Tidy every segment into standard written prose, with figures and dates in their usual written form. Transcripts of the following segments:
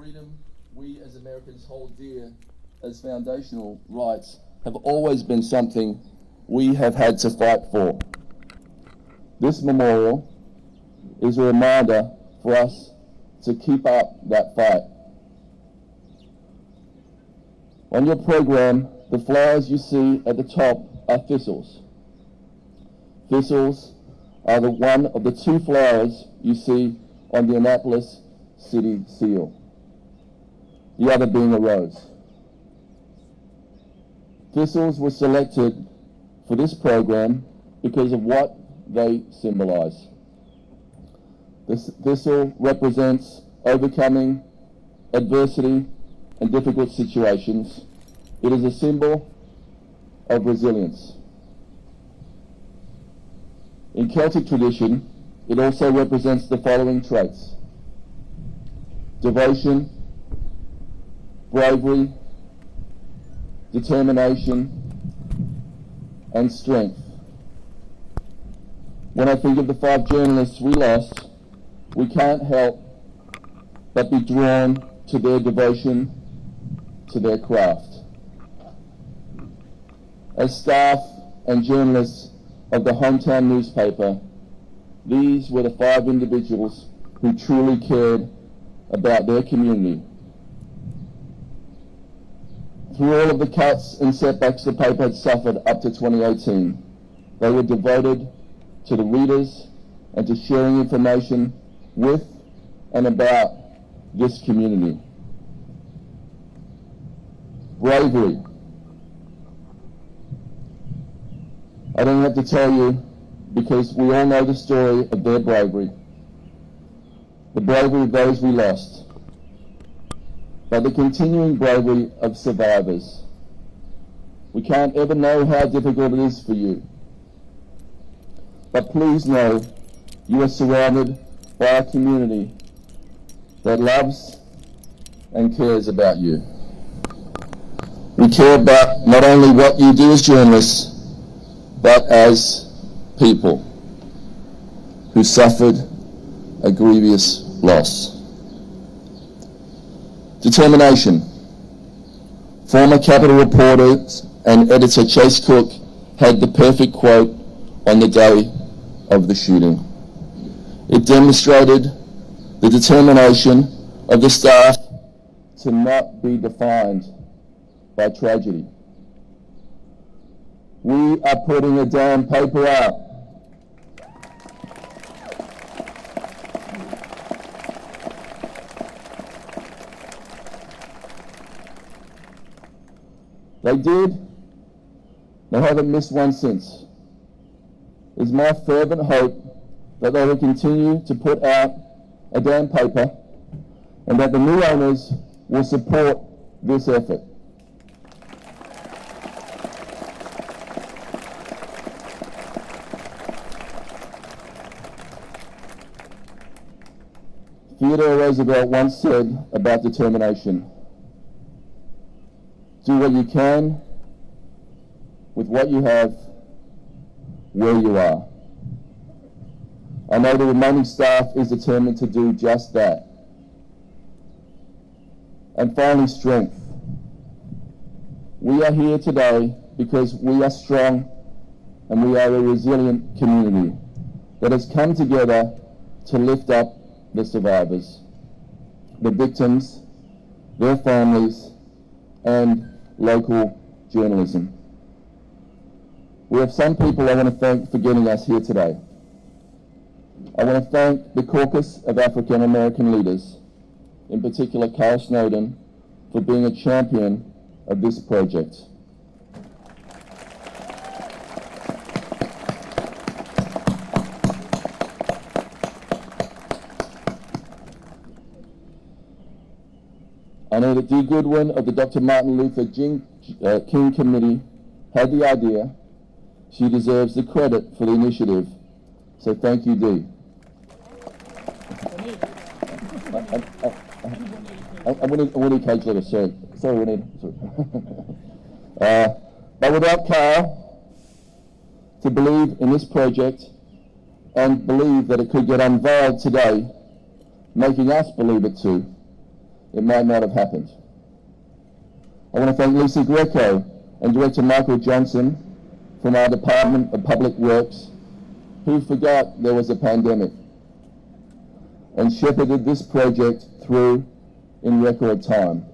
freedom we as Americans hold dear as foundational rights have always been something we have had to fight for. This memorial is a reminder for us to keep up that fight. On your program, the flowers you see at the top are thistles. Thistles are one of the two flowers you see on the Annapolis City seal, the other being a rose. Thistles were selected for this program because of what they symbolize. This thistle represents overcoming adversity and difficult situations. It is a symbol of resilience. In Celtic tradition, it also represents the following traits: devotion, bravery, determination, and strength. When I think of the 5 journalists we lost, we can't help but be drawn to their devotion to their craft. As staff and journalists of the hometown newspaper, these were the 5 individuals who truly cared about their community. Through all of the cuts and setbacks the paper had suffered up to 2018, they were devoted to the readers and to sharing information with and about this community. Bravery. I don't have to tell you, because we all know the story of their bravery. The bravery of those we lost, but the continuing bravery of survivors. We can't ever know how difficult it is for you, but please know you are surrounded by a community that loves and cares about you. We care about not only what you do as journalists, but as people who suffered a grievous loss. Determination. Former Capital reporter and editor Chase Cook had the perfect quote on the day of the shooting. It demonstrated the determination of the staff to not be defined by tragedy. We are putting a damn paper out. They did. They haven't missed one since. It's my fervent hope that they will continue to put out a damn paper and that the new owners will support this effort. Theodore Roosevelt once said about determination, do what you can with what you have where you are. I know the remaining staff is determined to do just that. And finally, strength. We are here today because we are strong and we are a resilient community that has come together to lift up the survivors, the victims, their families, and local journalism. We have some people I want to thank for getting us here today. I want to thank the Caucus of African American Leaders, in particular Carl Snowden, for being a champion of this project. I know that Dee Goodwin of the Dr. Martin Luther King Committee had the idea. She deserves the credit for the initiative. So thank you, Dee. I need Kate's letter, sorry. Sorry, Winnie. But without Carl to believe in this project and believe that it could get unveiled today, making us believe it too, it might not have happened. I want to thank Lisa Greco and Director Michael Johnson from our Department of Public Works, who forgot there was a pandemic and shepherded this project through in record time.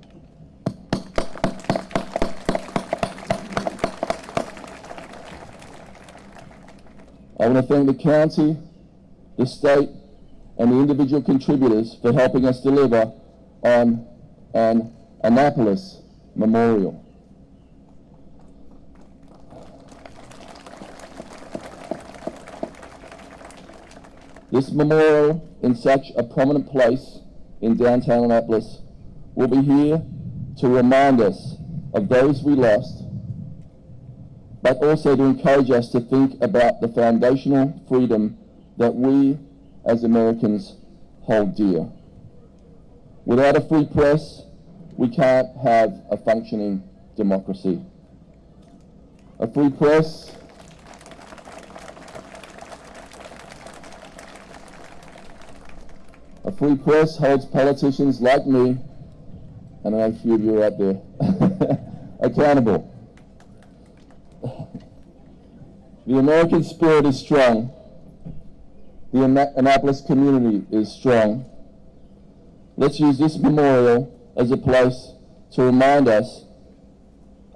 I want to thank the county, the state, and the individual contributors for helping us deliver on an Annapolis memorial. This memorial in such a prominent place in downtown Annapolis will be here to remind us of those we lost, but also to encourage us to think about the foundational freedom that we as Americans hold dear. Without a free press, we can't have a functioning democracy. A free press holds politicians like me, and I know a few of you are out there, accountable. The American spirit is strong. The Annapolis community is strong. Let's use this memorial as a place to remind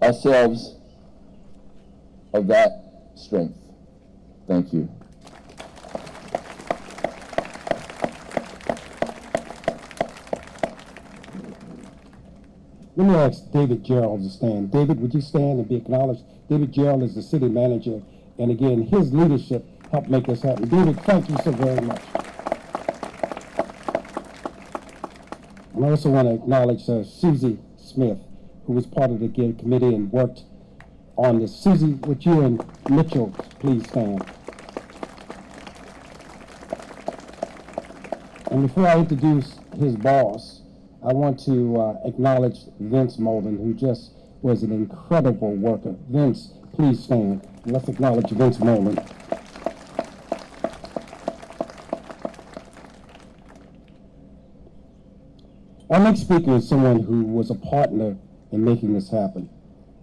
ourselves of that strength. Thank you. Let me ask David Gerald to stand. David, would you stand and be acknowledged? David Gerald is the city manager, and again, his leadership helped make this happen. David, thank you so very much. And I also want to acknowledge Susie Smith, who was part of the committee and worked on this. Susie, would you and Mitchell please stand? And before I introduce his boss, I want to acknowledge Vince Molden, who just was an incredible worker. Vince, please stand. Let's acknowledge Vince Molden. Our next speaker is someone who was a partner in making this happen.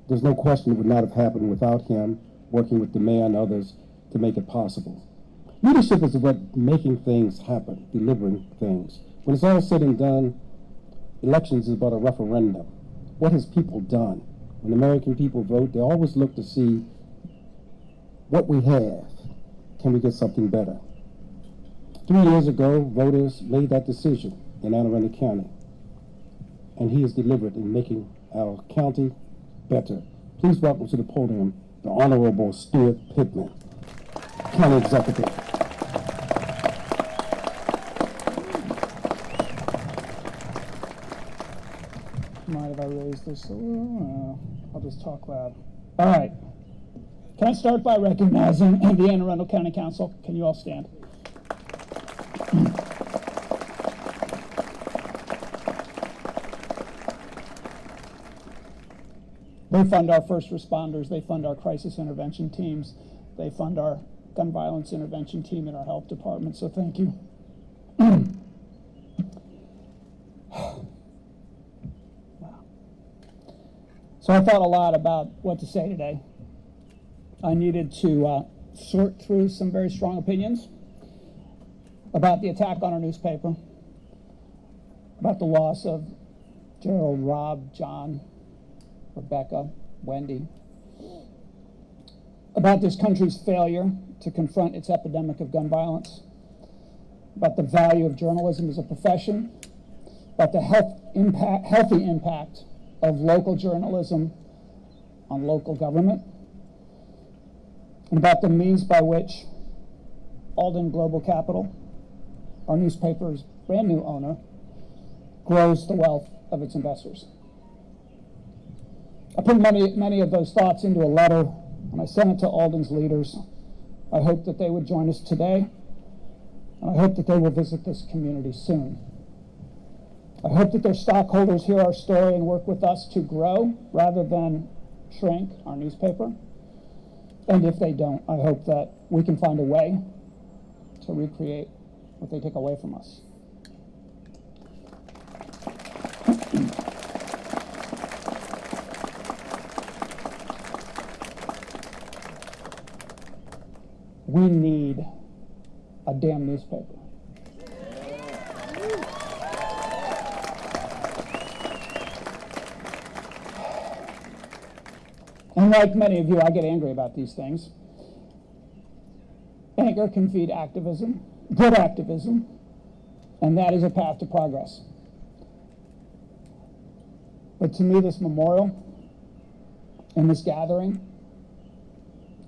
There's no question it would not have happened without him working with the mayor and others to make it possible. Leadership is about making things happen, delivering things. When it's all said and done, elections is about a referendum. What has people done? When American people vote, they always look to see what we have. Can we get something better? 3 years ago, voters made that decision in Anne Arundel County, and he has delivered in making our county better. Please welcome to the podium the Honorable Stuart Pittman, County Executive. Mind if I raise this a little? I'll just talk loud. All right. Can I start by recognizing the Anne Arundel County Council? Can you all stand? They fund our first responders. They fund our crisis intervention teams. They fund our gun violence intervention team in our health department. So thank you. So I thought a lot about what to say today. I needed to sort through some very strong opinions about the attack on our newspaper, about the loss of Gerald, Rob, John, Rebecca, Wendy, about this country's failure to confront its epidemic of gun violence, about the value of journalism as a profession, about the healthy impact of local journalism on local government, and about the means by which Alden Global Capital, our newspaper's brand new owner, grows the wealth of its investors. I put many of those thoughts into a letter, and I sent it to Alden's leaders. I hope that they would join us today, and I hope that they will visit this community soon. I hope that their stockholders hear our story and work with us to grow rather than shrink our newspaper. And if they don't, I hope that we can find a way to recreate what they take away from us. We need a damn newspaper. And like many of you, I get angry about these things. Anger can feed activism, good activism, and that is a path to progress. But to me, this memorial and this gathering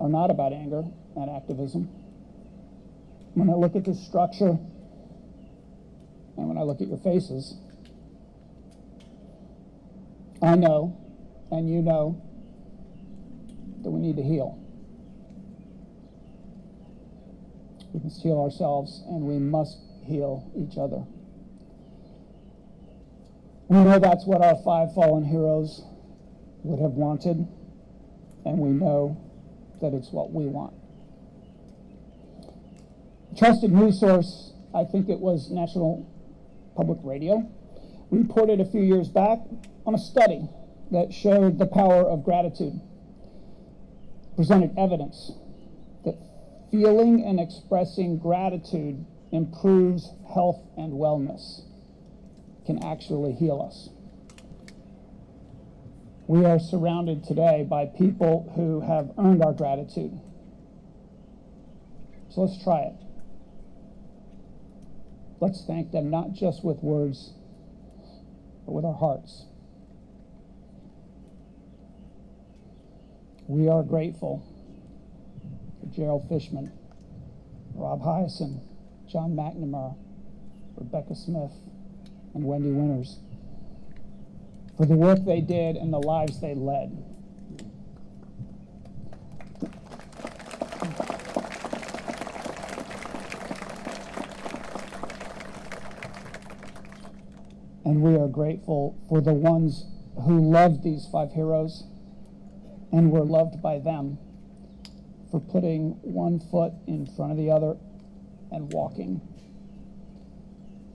are not about anger and activism. When I look at this structure and when I look at your faces, I know, and you know, that we need to heal. We must heal ourselves, and we must heal each other. We know that's what our 5 fallen heroes would have wanted, and we know that it's what we want. A trusted news source, I think it was National Public Radio, reported a few years back on a study that showed the power of gratitude, presented evidence that feeling and expressing gratitude improves health and wellness, can actually heal us. We are surrounded today by people who have earned our gratitude. So let's try it. Let's thank them not just with words, but with our hearts. We are grateful for Gerald Fischman, Rob Hiaasen, John McNamara, Rebecca Smith, and Wendy Winters for the work they did and the lives they led. And we are grateful for the ones who loved these 5 heroes and were loved by them, for putting one foot in front of the other and walking,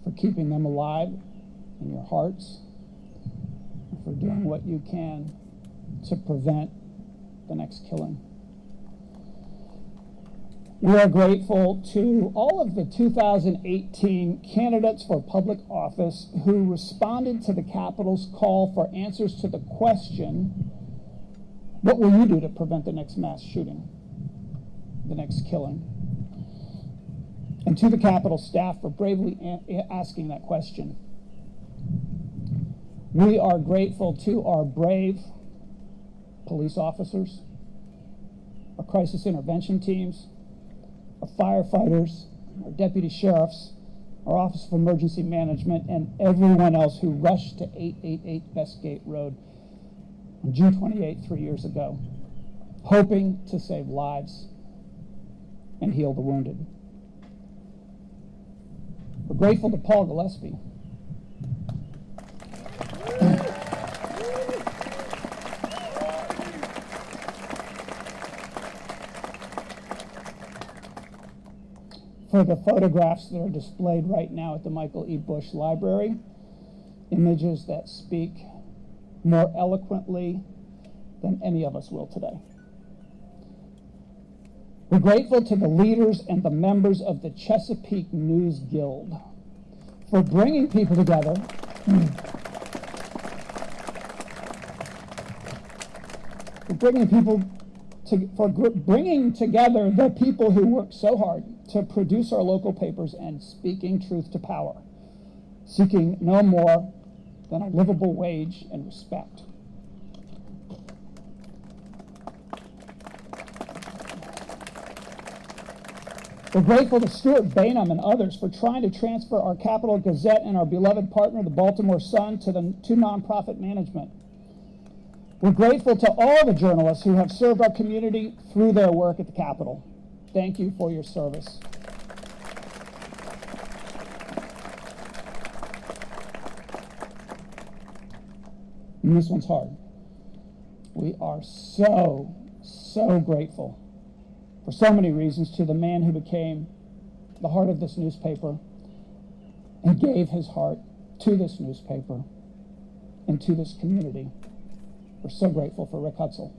for keeping them alive in your hearts, and for doing what you can to prevent the next killing. We are grateful to all of the 2018 candidates for public office who responded to the Capitol's call for answers to the question, what will you do to prevent the next mass shooting, the next killing? And to the Capitol staff for bravely asking that question. We are grateful to our brave police officers, our crisis intervention teams, our firefighters, our deputy sheriffs, our Office of Emergency Management, and everyone else who rushed to 888 Westgate Road on June 28, 3 years ago, hoping to save lives and heal the wounded. We're grateful to Paul Gillespie. For the photographs that are displayed right now at the Michael E. Bush Library, images that speak more eloquently than any of us will today. We're grateful to the leaders and the members of the Chesapeake News Guild for bringing people together bringing together the people who work so hard to produce our local papers and speaking truth to power, seeking no more than a livable wage and respect. We're grateful to Stuart Bainum and others for trying to transfer our Capital Gazette and our beloved partner, the Baltimore Sun, to nonprofit management. We're grateful to all the journalists who have served our community through their work at the Capitol. Thank you for your service. And this one's hard. We are so grateful for so many reasons to the man who became the heart of this newspaper and gave his heart to this newspaper and to this community. We're so grateful for Rick Hutzel.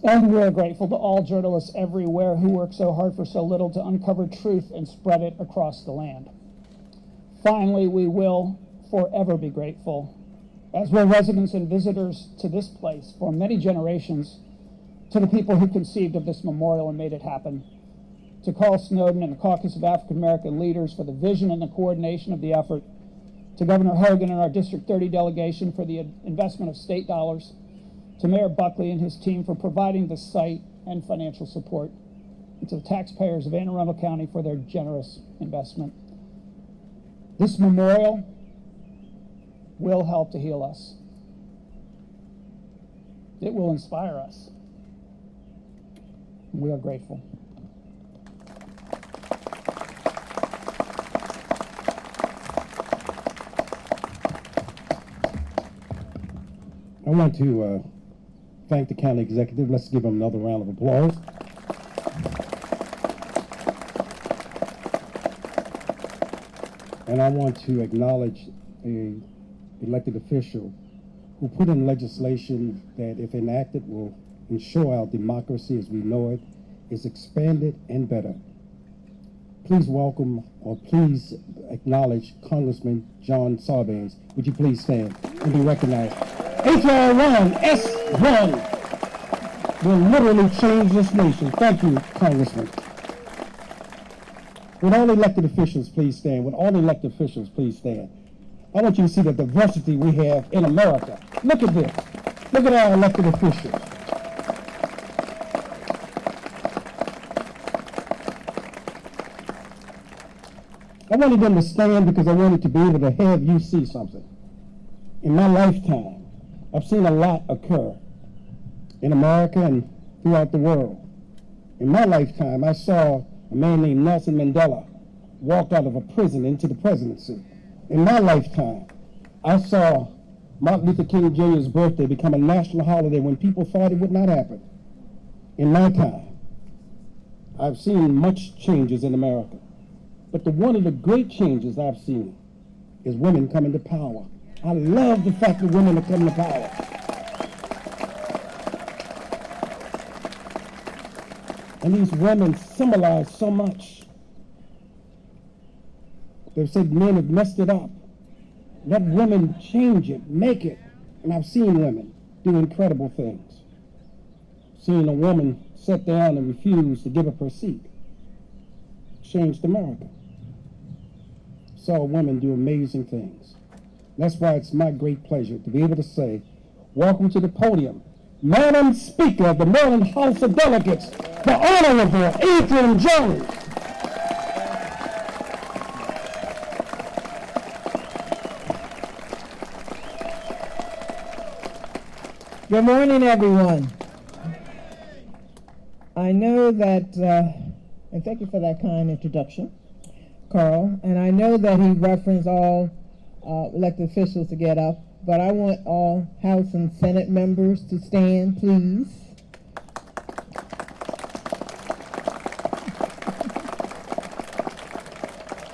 And we're grateful to all journalists everywhere who work so hard for so little to uncover truth and spread it across the land. Finally, we will forever be grateful, as will residents and visitors to this place for many generations, to the people who conceived of this memorial and made it happen, to Carl Snowden and the Caucus of African American Leaders for the vision and the coordination of the effort, to Governor Hogan and our District 30 delegation for the investment of state dollars, to Mayor Buckley and his team for providing the site and financial support, and to the taxpayers of Anne Arundel County for their generous investment. This memorial will help to heal us. It will inspire us. We are grateful. I want to thank the county executive. Let's give him another round of applause. And I want to acknowledge an elected official who put in legislation that, if enacted, will ensure our democracy as we know it is expanded and better. Please welcome, or please acknowledge, Congressman John Sarbanes. Would you please stand and be recognized? H.R. 1 S1 will literally change this nation. Thank you, Congressman. Would all elected officials please stand? Would all elected officials please stand? I want you to see the diversity we have in America. Look at this. Look at our elected officials. I wanted them to stand because I wanted to be able to have you see something. In my lifetime, I've seen a lot occur in America and throughout the world. In my lifetime, I saw a man named Nelson Mandela walk out of a prison into the presidency. In my lifetime, I saw Martin Luther King Jr.'s birthday become a national holiday when people thought it would not happen. In my time, I've seen much changes in America. But one of the great changes I've seen is women coming to power. I love the fact that women are coming to power. And these women symbolize so much. They've said men have messed it up. Let women change it, make it. And I've seen women do incredible things. Seen a woman sit down and refuse to give up her seat. Changed America. Saw women do amazing things. That's why it's my great pleasure to be able to say, welcome to the podium, Madam Speaker of the Maryland House of Delegates, the Honorable Adrian Jones. Good morning, everyone. I know that, and thank you for that kind introduction, Carl, and I know that he referenced all elected officials to get up, but I want all House and Senate members to stand, please.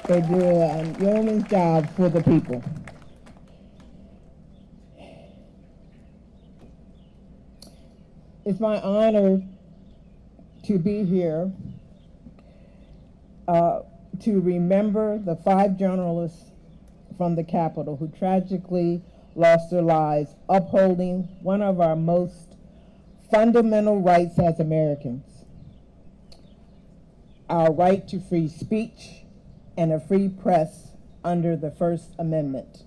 They do a yeoman's job for the people. It's my honor to be here to remember the 5 journalists from the Capitol who tragically lost their lives upholding one of our most fundamental rights as Americans, our right to free speech and a free press under the First Amendment.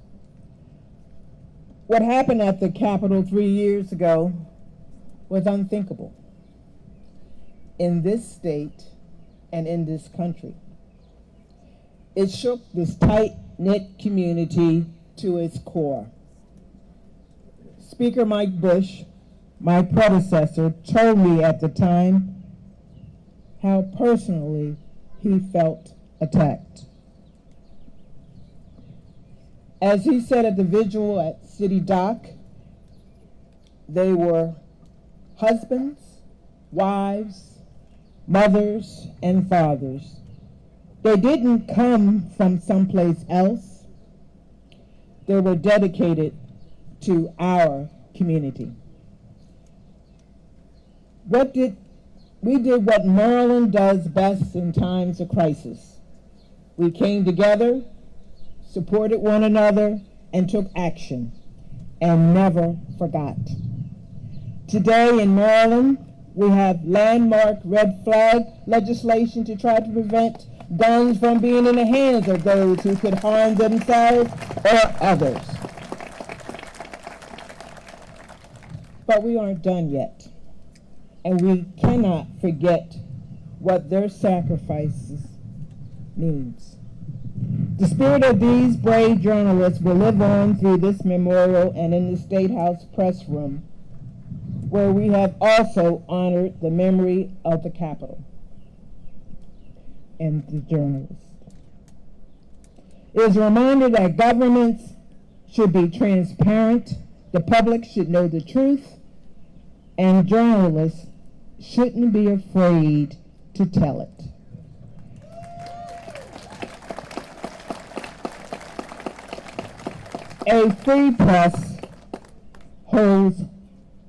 What happened at the Capitol 3 years ago was unthinkable in this state and in this country. It shook this tight-knit community to its core. Speaker Mike Bush, my predecessor, told me at the time how personally he felt attacked. As he said at the vigil at City Dock, they were husbands, wives, mothers, and fathers. They didn't come from someplace else. They were dedicated to our community. We did what Maryland does best in times of crisis. We came together, supported one another, and took action, and never forgot. Today in Maryland, we have landmark red flag legislation to try to prevent guns from being in the hands of those who could harm themselves or others. But we aren't done yet, and we cannot forget what their sacrifices means. The spirit of these brave journalists will live on through this memorial and in the State House press room, where we have also honored the memory of the Capitol and the journalists. It is a reminder that governments should be transparent, the public should know the truth, and journalists shouldn't be afraid to tell it. A free press holds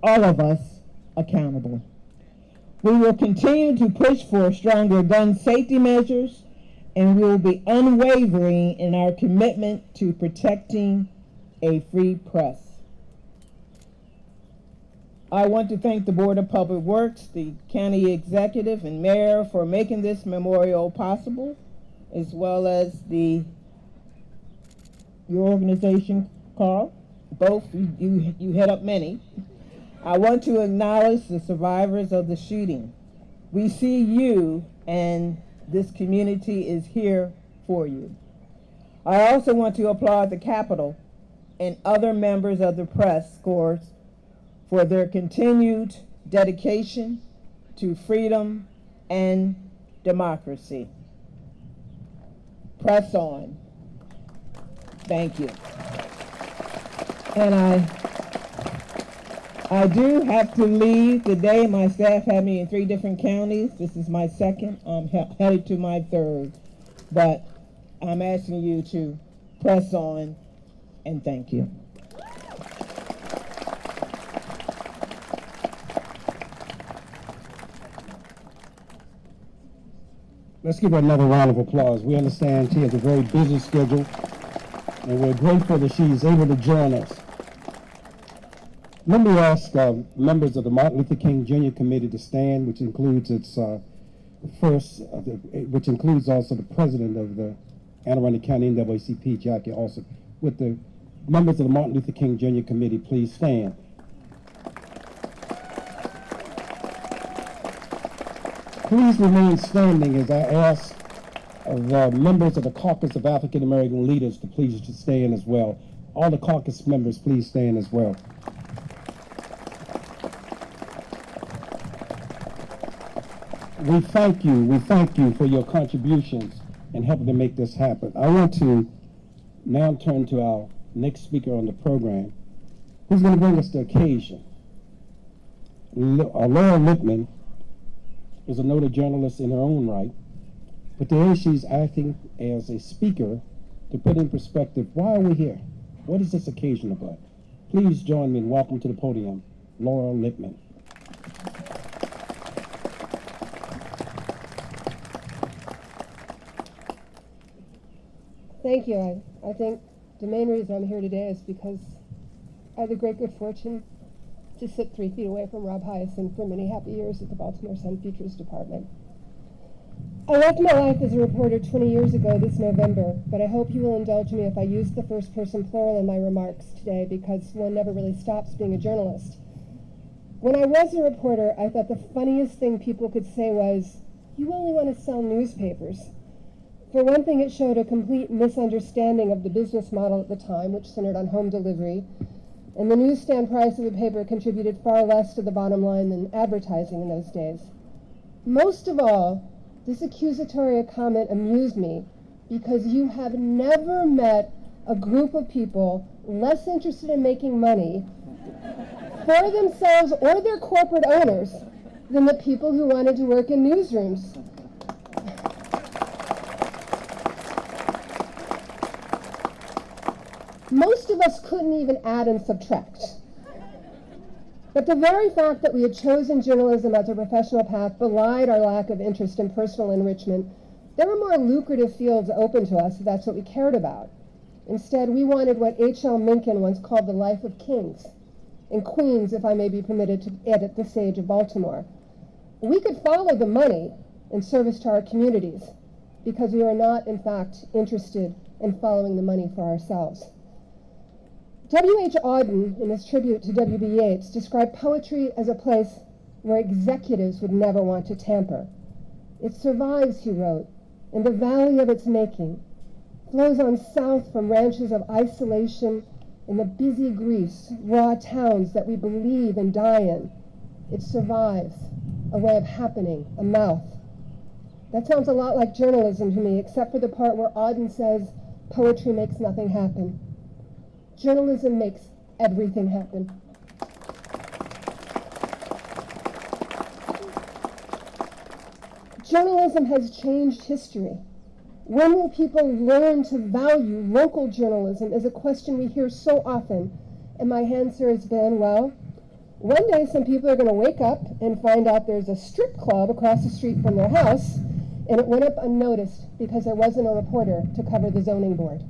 all of us accountable. We will continue to push for stronger gun safety measures, and we will be unwavering in our commitment to protecting a free press. I want to thank the Board of Public Works, the county executive and mayor for making this memorial possible, as well as your organization, Carl. Both, you head up many. I want to acknowledge the survivors of the shooting. We see you, and this community is here for you. I also want to applaud the Capitol and other members of the press corps for their continued dedication to freedom and democracy. Press on. Thank you. And I do have to leave today. My staff had me in 3 different counties. This is my second. I'm headed to my third. But I'm asking you to press on, and thank you. Let's give her another round of applause. We understand she has a very busy schedule, and we're grateful that she's able to join us. Let me ask members of the Martin Luther King Jr. Committee to stand, which includes which includes also the president of the Anne Arundel County NAACP, Jackie Alsop. With the members of the Martin Luther King Jr. Committee, please stand. Please remain standing as I ask the members of the Caucus of African American Leaders to please stand as well. All the caucus members, please stand as well. We thank you for your contributions and helping to make this happen. I want to now turn to our next speaker on the program, who's going to bring us the occasion. Laura Lippman is a noted journalist in her own right, but today she's acting as a speaker to put in perspective, why are we here? What is this occasion about? Please join me in welcome to the podium, Laura Lippman. Thank you. I think the main reason I'm here today is because I had the great good fortune to sit 3 feet away from Rob Hiaasen for many happy years at the Baltimore Sun Features Department. I left my life as a reporter 20 years ago this November, but I hope you will indulge me if I use the first person plural in my remarks today, because one never really stops being a journalist. When I was a reporter, I thought the funniest thing people could say was, "You only want to sell newspapers." For one thing, it showed a complete misunderstanding of the business model at the time, which centered on home delivery, and the newsstand price of the paper contributed far less to the bottom line than advertising in those days. Most of all, this accusatory comment amused me because you have never met a group of people less interested in making money for themselves or their corporate owners than the people who wanted to work in newsrooms. Most of us couldn't even add and subtract. But the very fact that we had chosen journalism as a professional path belied our lack of interest in personal enrichment. There were more lucrative fields open to us if that's what we cared about. Instead, we wanted what H.L. Mencken once called the life of kings, and queens, if I may be permitted to edit the sage of Baltimore. We could follow the money in service to our communities because we were not, in fact, interested in following the money for ourselves. W.H. Auden, in his tribute to W.B. Yeats, described poetry as a place where executives would never want to tamper. It survives, he wrote, in the valley of its making, flows on south from ranches of isolation in the busy Greece, raw towns that we believe and die in. It survives, a way of happening, a mouth. That sounds a lot like journalism to me, except for the part where Auden says, poetry makes nothing happen. Journalism makes everything happen. Journalism has changed history. When will people learn to value local journalism is a question we hear so often, and my answer has been, well, one day some people are going to wake up and find out there's a strip club across the street from their house, and it went up unnoticed because there wasn't a reporter to cover the zoning board.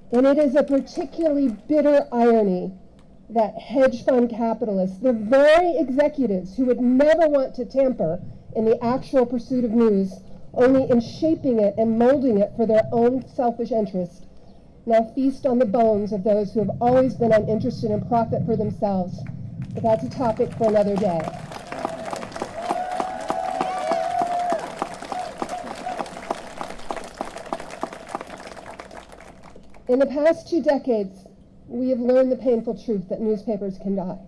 And it is a particularly bitter irony that hedge fund capitalists, the very executives who would never want to tamper in the actual pursuit of news, only in shaping it and molding it for their own selfish interest, now feast on the bones of those who have always been uninterested in profit for themselves. But that's a topic for another day. In the past 2 decades, we have learned the painful truth that newspapers can die.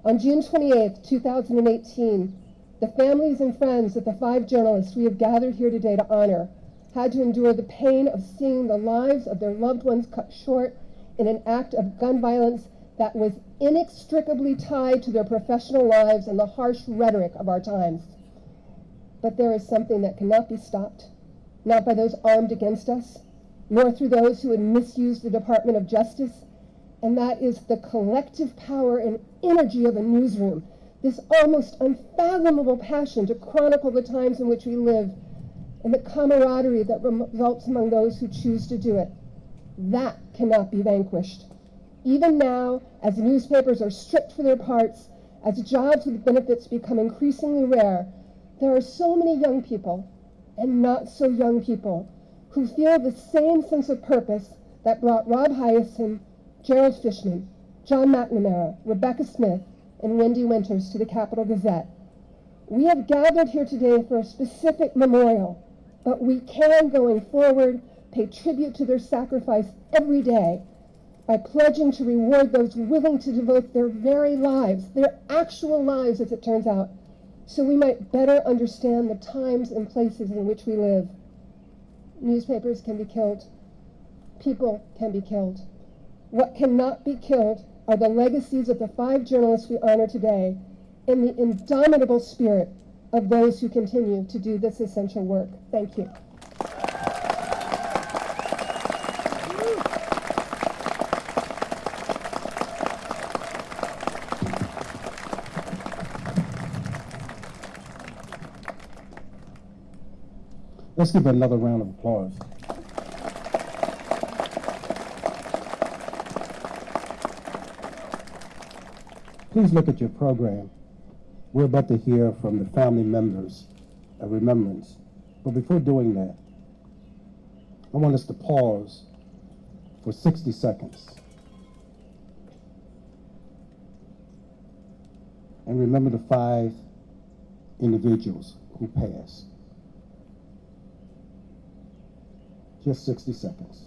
On June 28, 2018, the families and friends of the 5 journalists we have gathered here today to honor had to endure the pain of seeing the lives of their loved ones cut short in an act of gun violence that was inextricably tied to their professional lives and the harsh rhetoric of our times. But there is something that cannot be stopped, not by those armed against us, nor through those who would misuse the Department of Justice, and that is the collective power and energy of a newsroom, this almost unfathomable passion to chronicle the times in which we live, and the camaraderie that results among those who choose to do it. That cannot be vanquished. Even now, as newspapers are stripped for their parts, as jobs with benefits become increasingly rare, there are so many young people, and not so young people, who feel the same sense of purpose that brought Rob Hiaasen, Gerald Fischman, John McNamara, Rebecca Smith, and Wendy Winters to the Capital Gazette. We have gathered here today for a specific memorial, but we can, going forward, pay tribute to their sacrifice every day by pledging to reward those willing to devote their very lives, their actual lives as it turns out, so we might better understand the times and places in which we live. Newspapers can be killed. People can be killed. What cannot be killed are the legacies of the 5 journalists we honor today and the indomitable spirit of those who continue to do this essential work. Thank you. Let's give another round of applause. Please look at your program. We're about to hear from the family members of remembrance. But before doing that, I want us to pause for 60 seconds and remember the 5 individuals who passed. Just 60 seconds.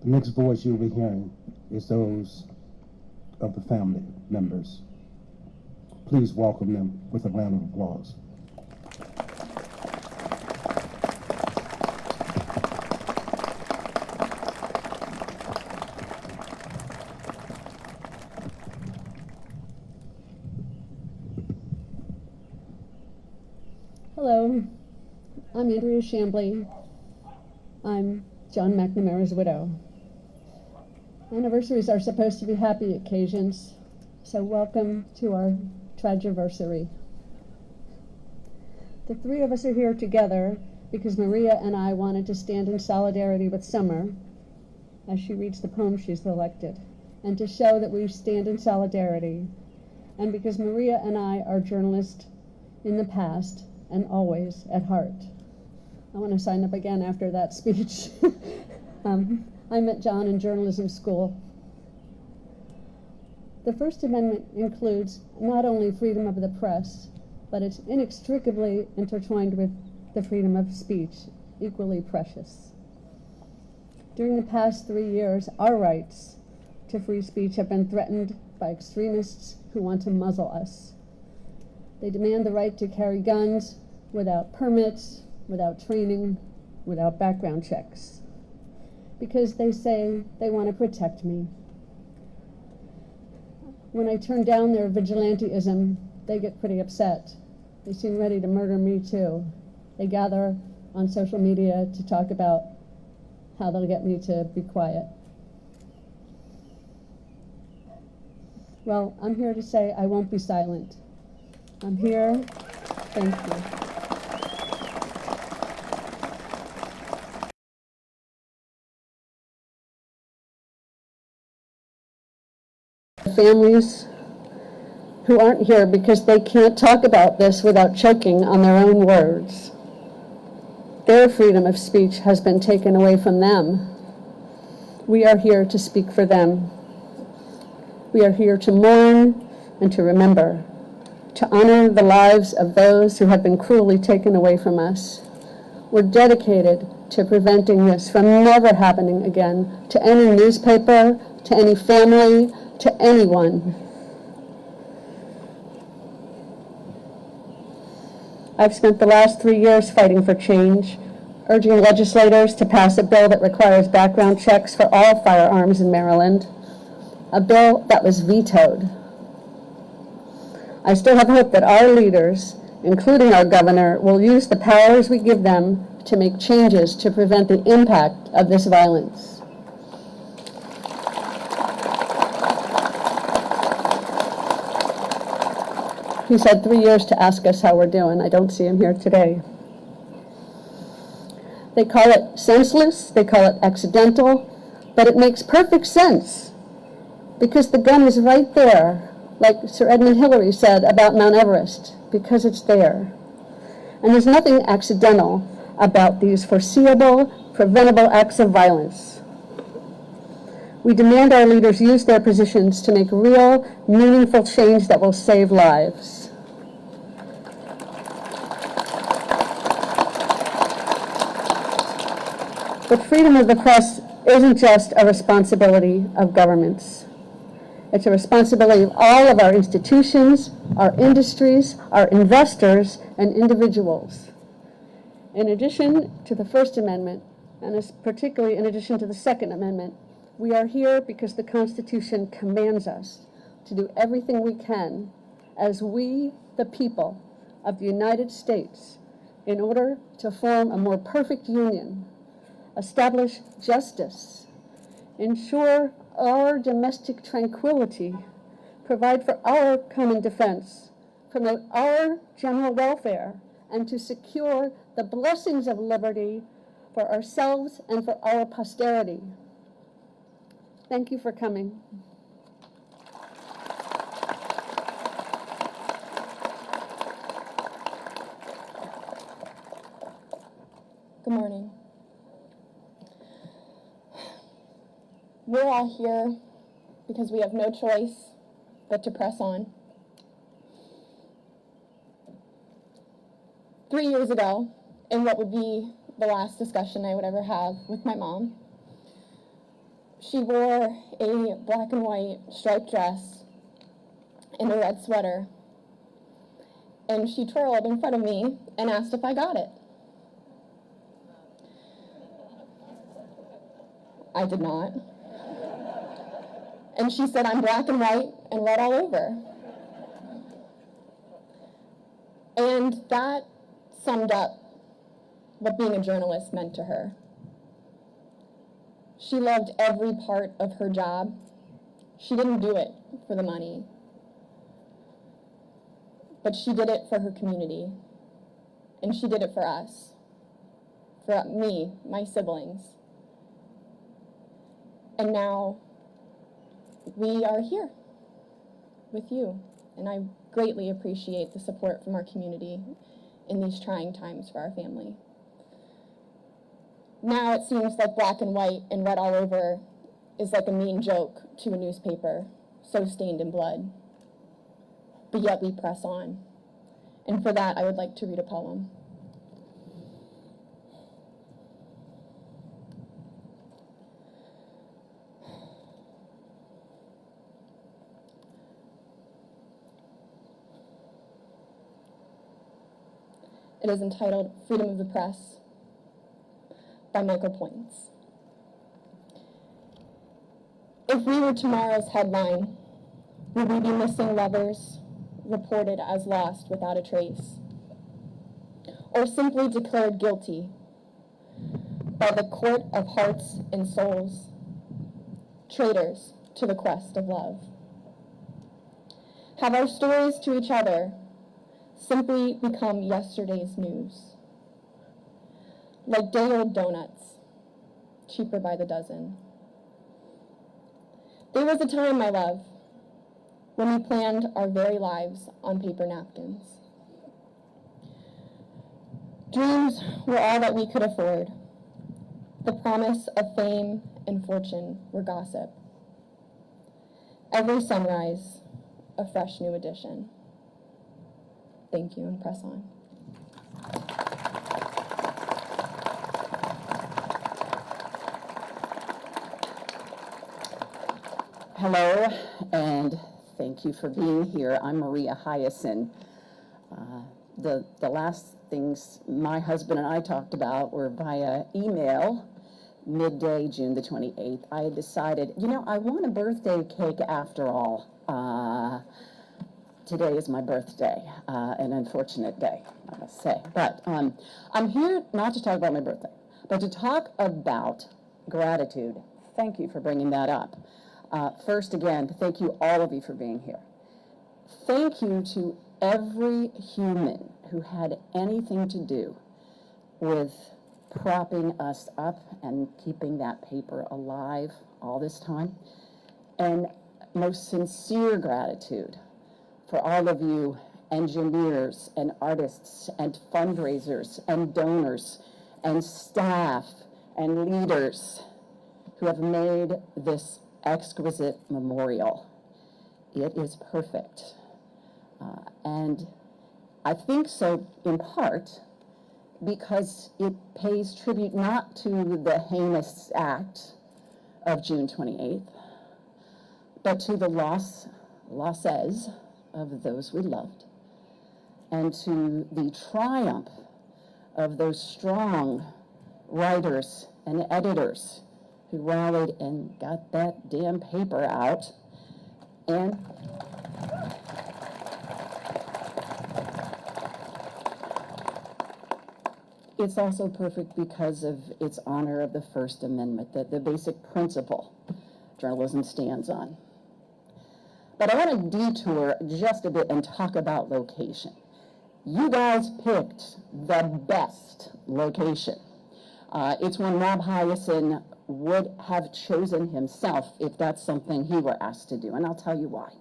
The next voice you'll be hearing is those of the family members. Please welcome them with a round of applause. Hello, I'm Andrea Chambly. I'm John McNamara's widow. Anniversaries are supposed to be happy occasions, so welcome to our tragiversary. The three of us are here together because Maria and I wanted to stand in solidarity with Summer as she reads the poem she's selected, and to show that we stand in solidarity, and because Maria and I are journalists in the past and always at heart. I want to sign up again after that speech. I met John in journalism school. The First Amendment includes not only freedom of the press, but it's inextricably intertwined with the freedom of speech, equally precious. During the past 3 years, our rights to free speech have been threatened by extremists who want to muzzle us. They demand the right to carry guns without permits, without training, without background checks, because they say they want to protect me. When I turn down their vigilantism, they get pretty upset. They seem ready to murder me too. They gather on social media to talk about how they'll get me to be quiet. Well, I'm here to say I won't be silent. I'm here. Thank you. Families who aren't here because they can't talk about this without choking on their own words. Their freedom of speech has been taken away from them. We are here to speak for them. We are here to mourn and to remember, to honor the lives of those who have been cruelly taken away from us. We're dedicated to preventing this from never happening again to any newspaper, to any family, to anyone. I've spent the last 3 years fighting for change, urging legislators to pass a bill that requires background checks for all firearms in Maryland, a bill that was vetoed. I still have hope that our leaders, including our governor, will use the powers we give them to make changes to prevent the impact of this violence. He's had 3 years to ask us how we're doing. I don't see him here today. They call it senseless, they call it accidental, but it makes perfect sense because the gun is right there, like Sir Edmund Hillary said about Mount Everest, because it's there. And there's nothing accidental about these foreseeable, preventable acts of violence. We demand our leaders use their positions to make real, meaningful change that will save lives. But freedom of the press isn't just a responsibility of governments. It's a responsibility of all of our institutions, our industries, our investors, and individuals. In addition to the First Amendment, and particularly in addition to the Second Amendment, we are here because the Constitution commands us to do everything we can as we, the people of the United States, in order to form a more perfect union, establish justice, ensure our domestic tranquility, provide for our common defense, promote our general welfare, and to secure the blessings of liberty for ourselves and for our posterity. Thank you for coming. Good morning. We're all here because we have no choice but to press on. 3 years ago, in what would be the last discussion I would ever have with my mom, she wore a black and white striped dress and a red sweater, and she twirled in front of me and asked if I got it. I did not. And she said, I'm black and white and red all over. And that summed up what being a journalist meant to her. She loved every part of her job. She didn't do it for the money, but she did it for her community, and she did it for us, for me, my siblings. And now we are here with you, and I greatly appreciate the support from our community in these trying times for our family. Now it seems like black and white and red all over is like a mean joke to a newspaper, so stained in blood. But yet we press on. And for that, I would like to read a poem. It is entitled Freedom of the Press by Michael Points. If we were tomorrow's headline, would we be missing lovers, reported as lost without a trace, or simply declared guilty by the court of hearts and souls, traitors to the quest of love? Have our stories to each other simply become yesterday's news? Like day-old donuts, cheaper by the dozen. There was a time, my love, when we planned our very lives on paper napkins. Dreams were all that we could afford. The promise of fame and fortune were gossip. Every sunrise, a fresh new edition. Thank you, and press on. Hello, and thank you for being here. I'm Maria Hiaasen. The last things my husband and I talked about were via email, midday, June the 28th. I had decided, I want a birthday cake after all. Today is my birthday, an unfortunate day, I must say. But I'm here not to talk about my birthday, but to talk about gratitude. Thank you for bringing that up. First, again, thank you, all of you, for being here. Thank you to every human who had anything to do with propping us up and keeping that paper alive all this time. And most sincere gratitude for all of you engineers and artists and fundraisers and donors and staff and leaders who have made this exquisite memorial. It is perfect. And I think so in part because it pays tribute not to the heinous act of June 28th, but to the losses of those we loved, and to the triumph of those strong writers and editors who rallied and got that damn paper out. And it's also perfect because of its honor of the First Amendment, the basic principle journalism stands on. But I want to detour just a bit and talk about location. You guys picked the best location. It's one Rob Hiaasen would have chosen himself if that's something he were asked to do, and I'll tell you why.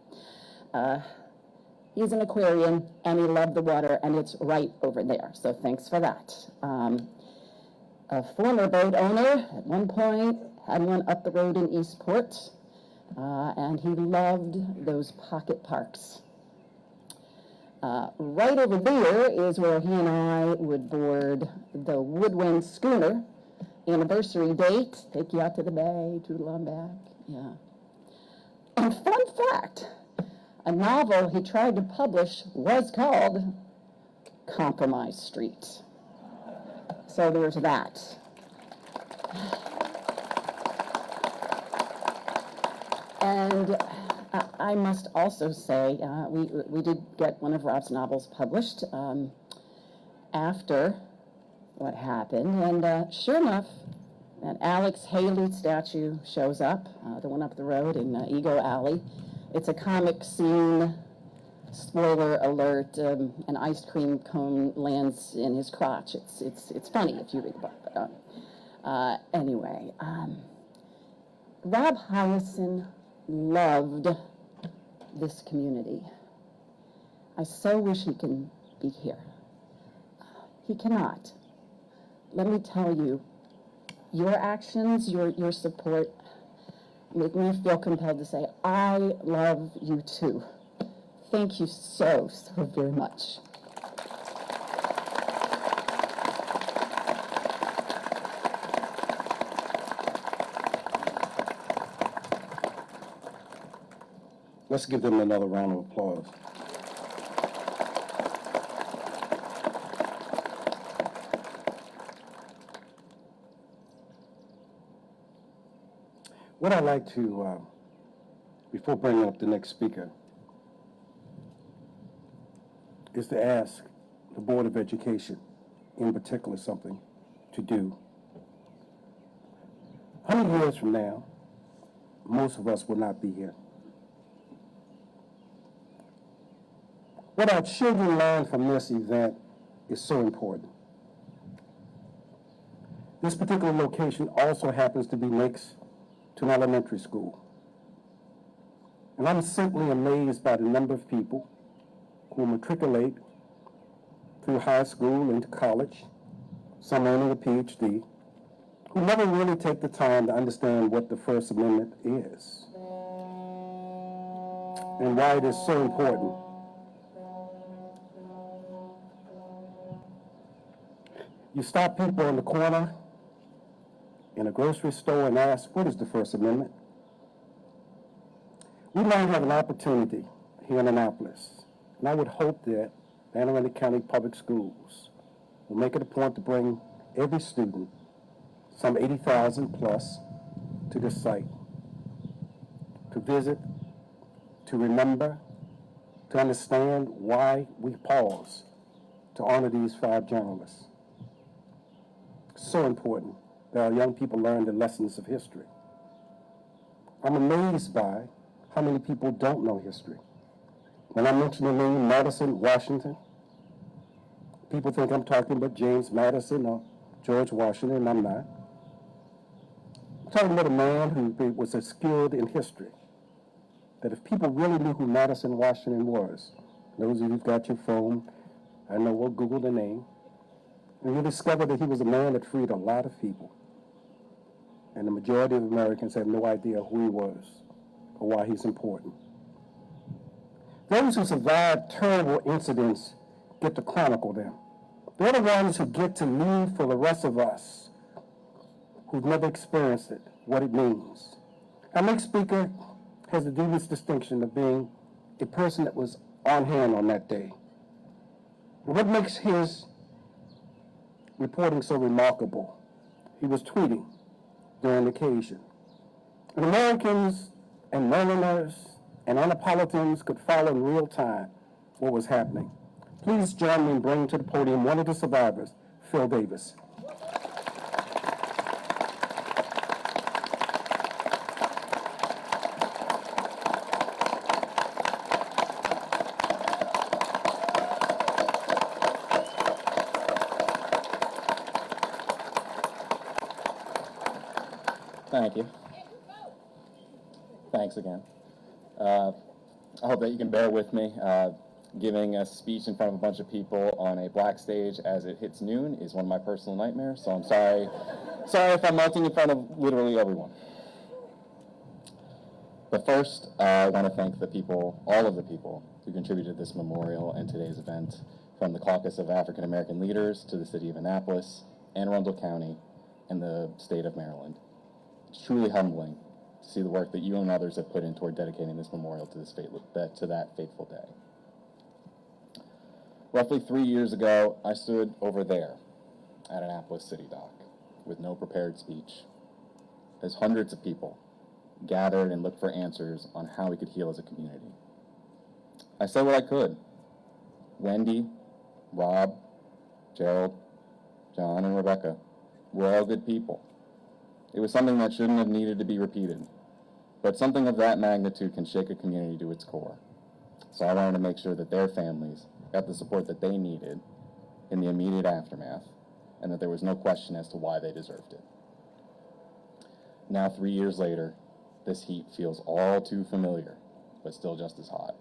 He's an Aquarian, and he loved the water, and it's right over there, so thanks for that. A former boat owner, at one point, had one up the road in Eastport, and he loved those pocket parks. Right over there is where he and I would board the Woodwind schooner, anniversary date, take you out to the bay, toodle on back, yeah. And fun fact, a novel he tried to publish was called Compromise Street. So there's that. And I must also say, we did get one of Rob's novels published. after what happened, and sure enough, that Alex Haley statue shows up, the one up the road in Ego Alley. It's a comic scene. Spoiler alert, an ice cream cone lands in his crotch. It's funny if you read the book. But anyway, Rob Hiaasen loved this community. I so wish he can be here. He cannot. Let me tell you, your actions, your support make me feel compelled to say, I love you too. Thank you so very much. Let's give them another round of applause. What I'd like to, before bringing up the next speaker, is to ask the Board of Education, in particular, something to do. How many years from now, most of us will not be here? What our children learn from this event is so important. This particular location also happens to be next to an elementary school. And I'm simply amazed by the number of people who matriculate through high school into college, some earning a PhD, who never really take the time to understand what the First Amendment is and why it is so important. You stop people on the corner in a grocery store and ask, what is the First Amendment? We might have an opportunity here in Annapolis, and I would hope that Anne Arundel County Public Schools will make it a point to bring every student, some 80,000 plus, to this site, to visit, to remember, to understand why we pause to honor these 5 journalists. So important that our young people learn the lessons of history. I'm amazed by how many people don't know history. When I mention the name Madison, Washington, people think I'm talking about James Madison or George Washington, and I'm not. I'm talking about a man who was as skilled in history, that if people really knew who Madison Washington was, those of you who've got your phone, I know we'll Google the name, and you discover that he was a man that freed a lot of people. And the majority of Americans have no idea who he was or why he's important. Those who survived terrible incidents get to chronicle them. They're the ones who get to leave for the rest of us who've never experienced it, what it means. Our next speaker has the dubious distinction of being a person that was on hand on that day. And what makes his reporting so remarkable? He was tweeting during the occasion. And Americans and Northerners and Annapolitans could follow in real time what was happening. Please join me in bringing to the podium one of the survivors, Phil Davis. Thank you. Thanks again. I hope that you can bear with me. Giving a speech in front of a bunch of people on a black stage as it hits noon is one of my personal nightmares, so I'm sorry if I'm melting in front of literally everyone. But first, I want to thank the people, all of the people, who contributed to this memorial and today's event, from the Caucus of African American Leaders to the City of Annapolis, Anne Arundel County, and the state of Maryland. It's truly humbling to see the work that you and others have put in toward dedicating this memorial to that fateful day. Roughly 3 years ago, I stood over there at Annapolis City Dock with no prepared speech, as hundreds of people gathered and looked for answers on how we could heal as a community. I said what I could. Wendy, Rob, Gerald, John, and Rebecca were all good people. It was something that shouldn't have needed to be repeated, but something of that magnitude can shake a community to its core. So I wanted to make sure that their families got the support that they needed in the immediate aftermath, and that there was no question as to why they deserved it. Now, 3 years later, this heat feels all too familiar, but still just as hot.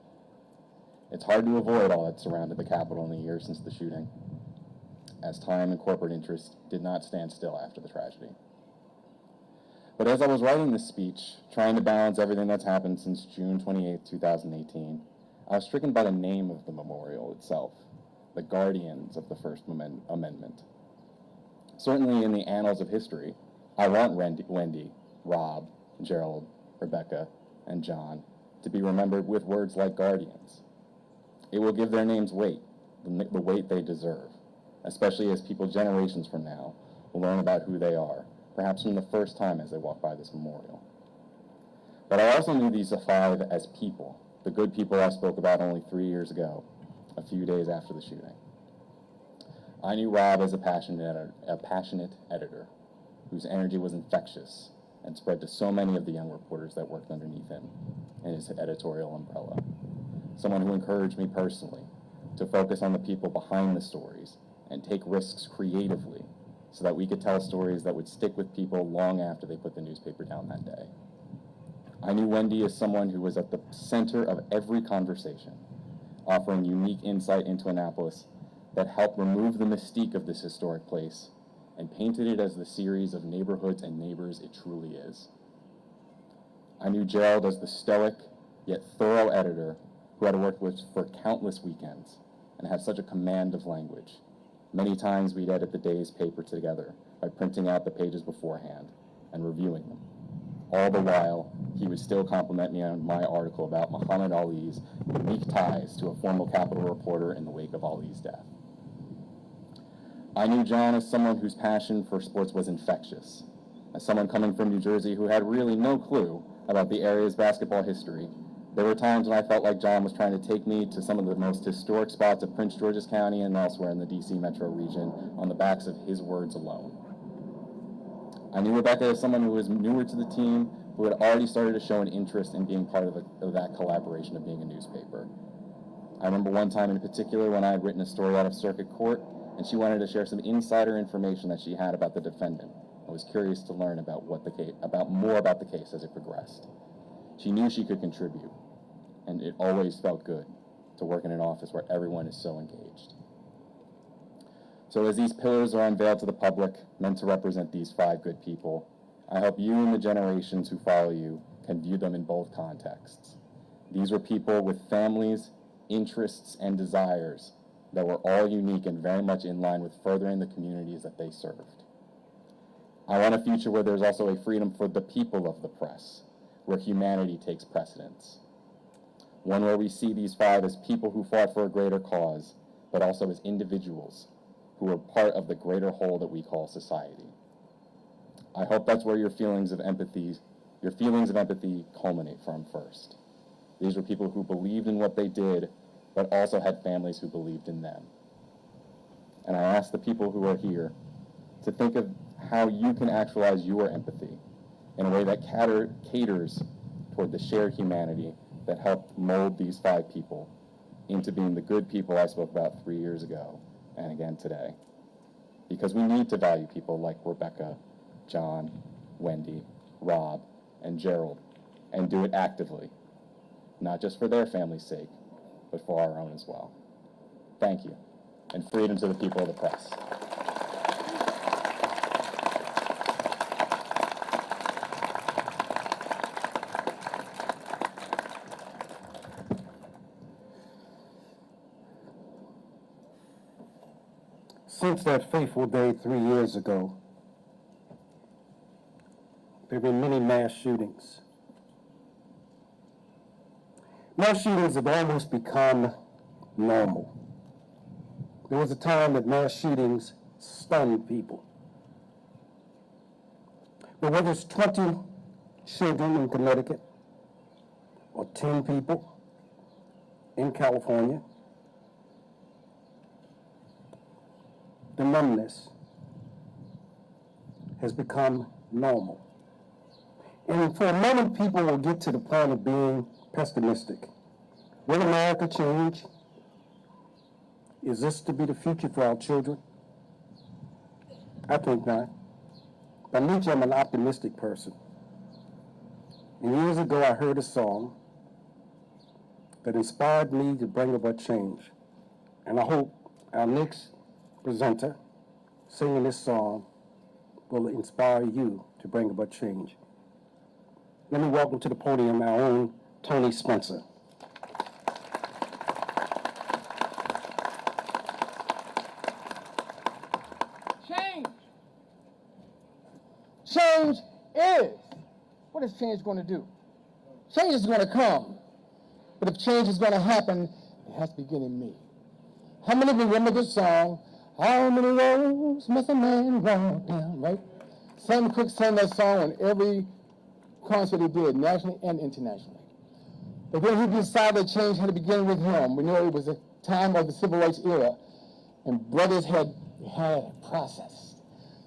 It's hard to avoid all that surrounded the Capitol in the years since the shooting, as time and corporate interest did not stand still after the tragedy. But as I was writing this speech, trying to balance everything that's happened since June 28, 2018, I was stricken by the name of the memorial itself, the Guardians of the First Amendment. Certainly in the annals of history, I want Wendy, Rob, Gerald, Rebecca, and John to be remembered with words like guardians. It will give their names weight, the weight they deserve, especially as people generations from now will learn about who they are, perhaps from the first time as they walk by this memorial. But I also knew these five as people, the good people I spoke about only 3 years ago, a few days after the shooting. I knew Rob as a passionate editor whose energy was infectious and spread to so many of the young reporters that worked underneath him in his editorial umbrella. Someone who encouraged me personally to focus on the people behind the stories and take risks creatively so that we could tell stories that would stick with people long after they put the newspaper down that day. I knew Wendy as someone who was at the center of every conversation, offering unique insight into Annapolis that helped remove the mystique of this historic place and painted it as the series of neighborhoods and neighbors it truly is. I knew Gerald as the stoic yet thorough editor who had worked with for countless weekends and had such a command of language. Many times we'd edit the day's paper together by printing out the pages beforehand and reviewing them. All the while, he would still compliment me on my article about Muhammad Ali's unique ties to a former Capitol reporter in the wake of Ali's death. I knew John as someone whose passion for sports was infectious, as someone coming from New Jersey who had really no clue about the area's basketball history. There were times when I felt like John was trying to take me to some of the most historic spots of Prince George's County and elsewhere in the DC metro region on the backs of his words alone. I knew Rebecca as someone who was newer to the team, who had already started to show an interest in being part of that collaboration of being a newspaper. I remember one time in particular when I had written a story out of circuit court, and she wanted to share some insider information that she had about the defendant. I was curious to learn about more about the case as it progressed. She knew she could contribute, and it always felt good to work in an office where everyone is so engaged. So as these pillars are unveiled to the public, meant to represent these five good people, I hope you and the generations who follow you can view them in both contexts. These were people with families, interests, and desires that were all unique and very much in line with furthering the communities that they served. I want a future where there's also a freedom for the people of the press, where humanity takes precedence. One where we see these five as people who fought for a greater cause, but also as individuals who are part of the greater whole that we call society. I hope that's where your feelings of empathy culminate from first. These were people who believed in what they did, but also had families who believed in them. And I ask the people who are here to think of how you can actualize your empathy in a way that caters toward the shared humanity that helped mold these five people into being the good people I spoke about 3 years ago and again today. Because we need to value people like Rebecca, John, Wendy, Rob, and Gerald, and do it actively, not just for their family's sake, but for our own as well. Thank you, and freedom to the people of the press. Since that fateful day 3 years ago, there have been many mass shootings. Mass shootings have almost become normal. There was a time that mass shootings stunned people. But whether it's 20 children in Connecticut or 10 people in California, the numbness has become normal. And for a moment, people will get to the point of being pessimistic. Will America change? Is this to be the future for our children? I think not. By nature, I'm an optimistic person. And years ago, I heard a song that inspired me to bring about change. And I hope our next presenter singing this song will inspire you to bring about change. Let me welcome to the podium our own Tony Spencer. Change. Change is. What is change going to do? Change is going to come. But if change is going to happen, it has to begin in me. How many remember this song? How many roads must a man walk down, right? Sam Cooke sang that song on every concert he did, nationally and internationally. But then he decided that change had to begin with him. We know it was a time of the civil rights era, and brothers had a process.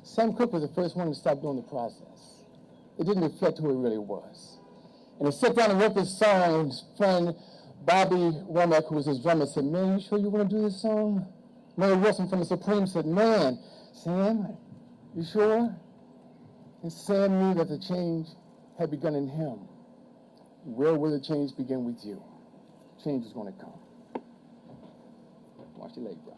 Sam Cooke was the first one to stop doing the process. It didn't reflect who he really was. And he sat down and wrote this song, and his friend Bobby Womack, who was his drummer, said, "Man, you sure you want to do this song?" Mary Wilson from the Supreme said, "Man, Sam, you sure?" And Sam knew that the change had begun in him. Where will the change begin with you? Change is going to come. Watch your leg, bro.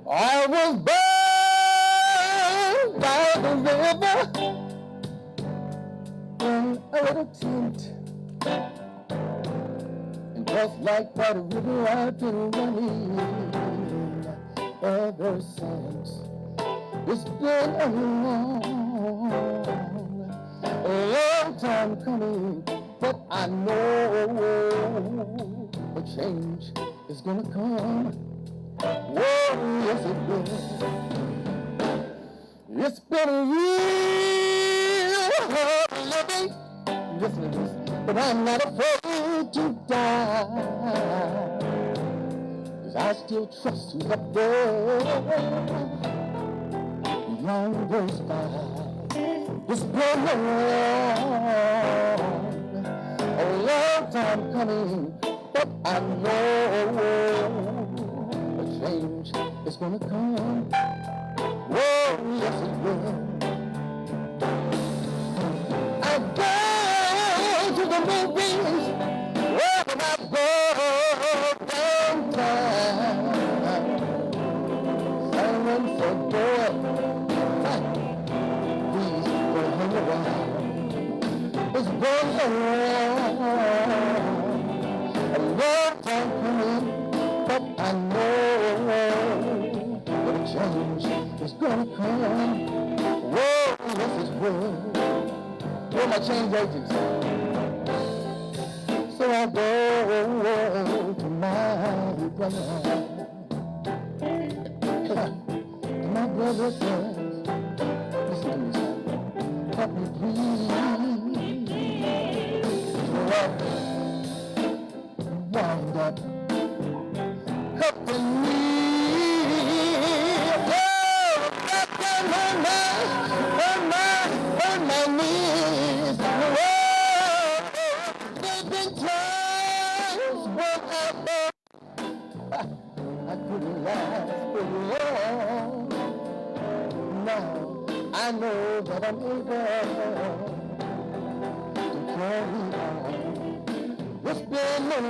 I was born by the river in a little tent, and just like that river I've been running ever since. It's been a long time coming, but I know a change is gonna come. Whoa, yes it will. It's been a real hard living, listen to this, but I'm not afraid to die, 'cause I still trust who's up there beyond the sky. It's been a long time coming, but I know change is gonna come. Whoa, yes it will. I go to the movies when I go downtown. Someone said, "Boy, please go hang around." It's been a long time coming, but I know that change is gonna come. Whoa, yes it will. Where are my change agents? So I go to my brother. My brother says, listen to me, son. Help me please. Wind up. Helping me, oh, up on my knees. Oh, there's been times when I thought I couldn't last for long. Now I know that I'm able to carry on. It's been a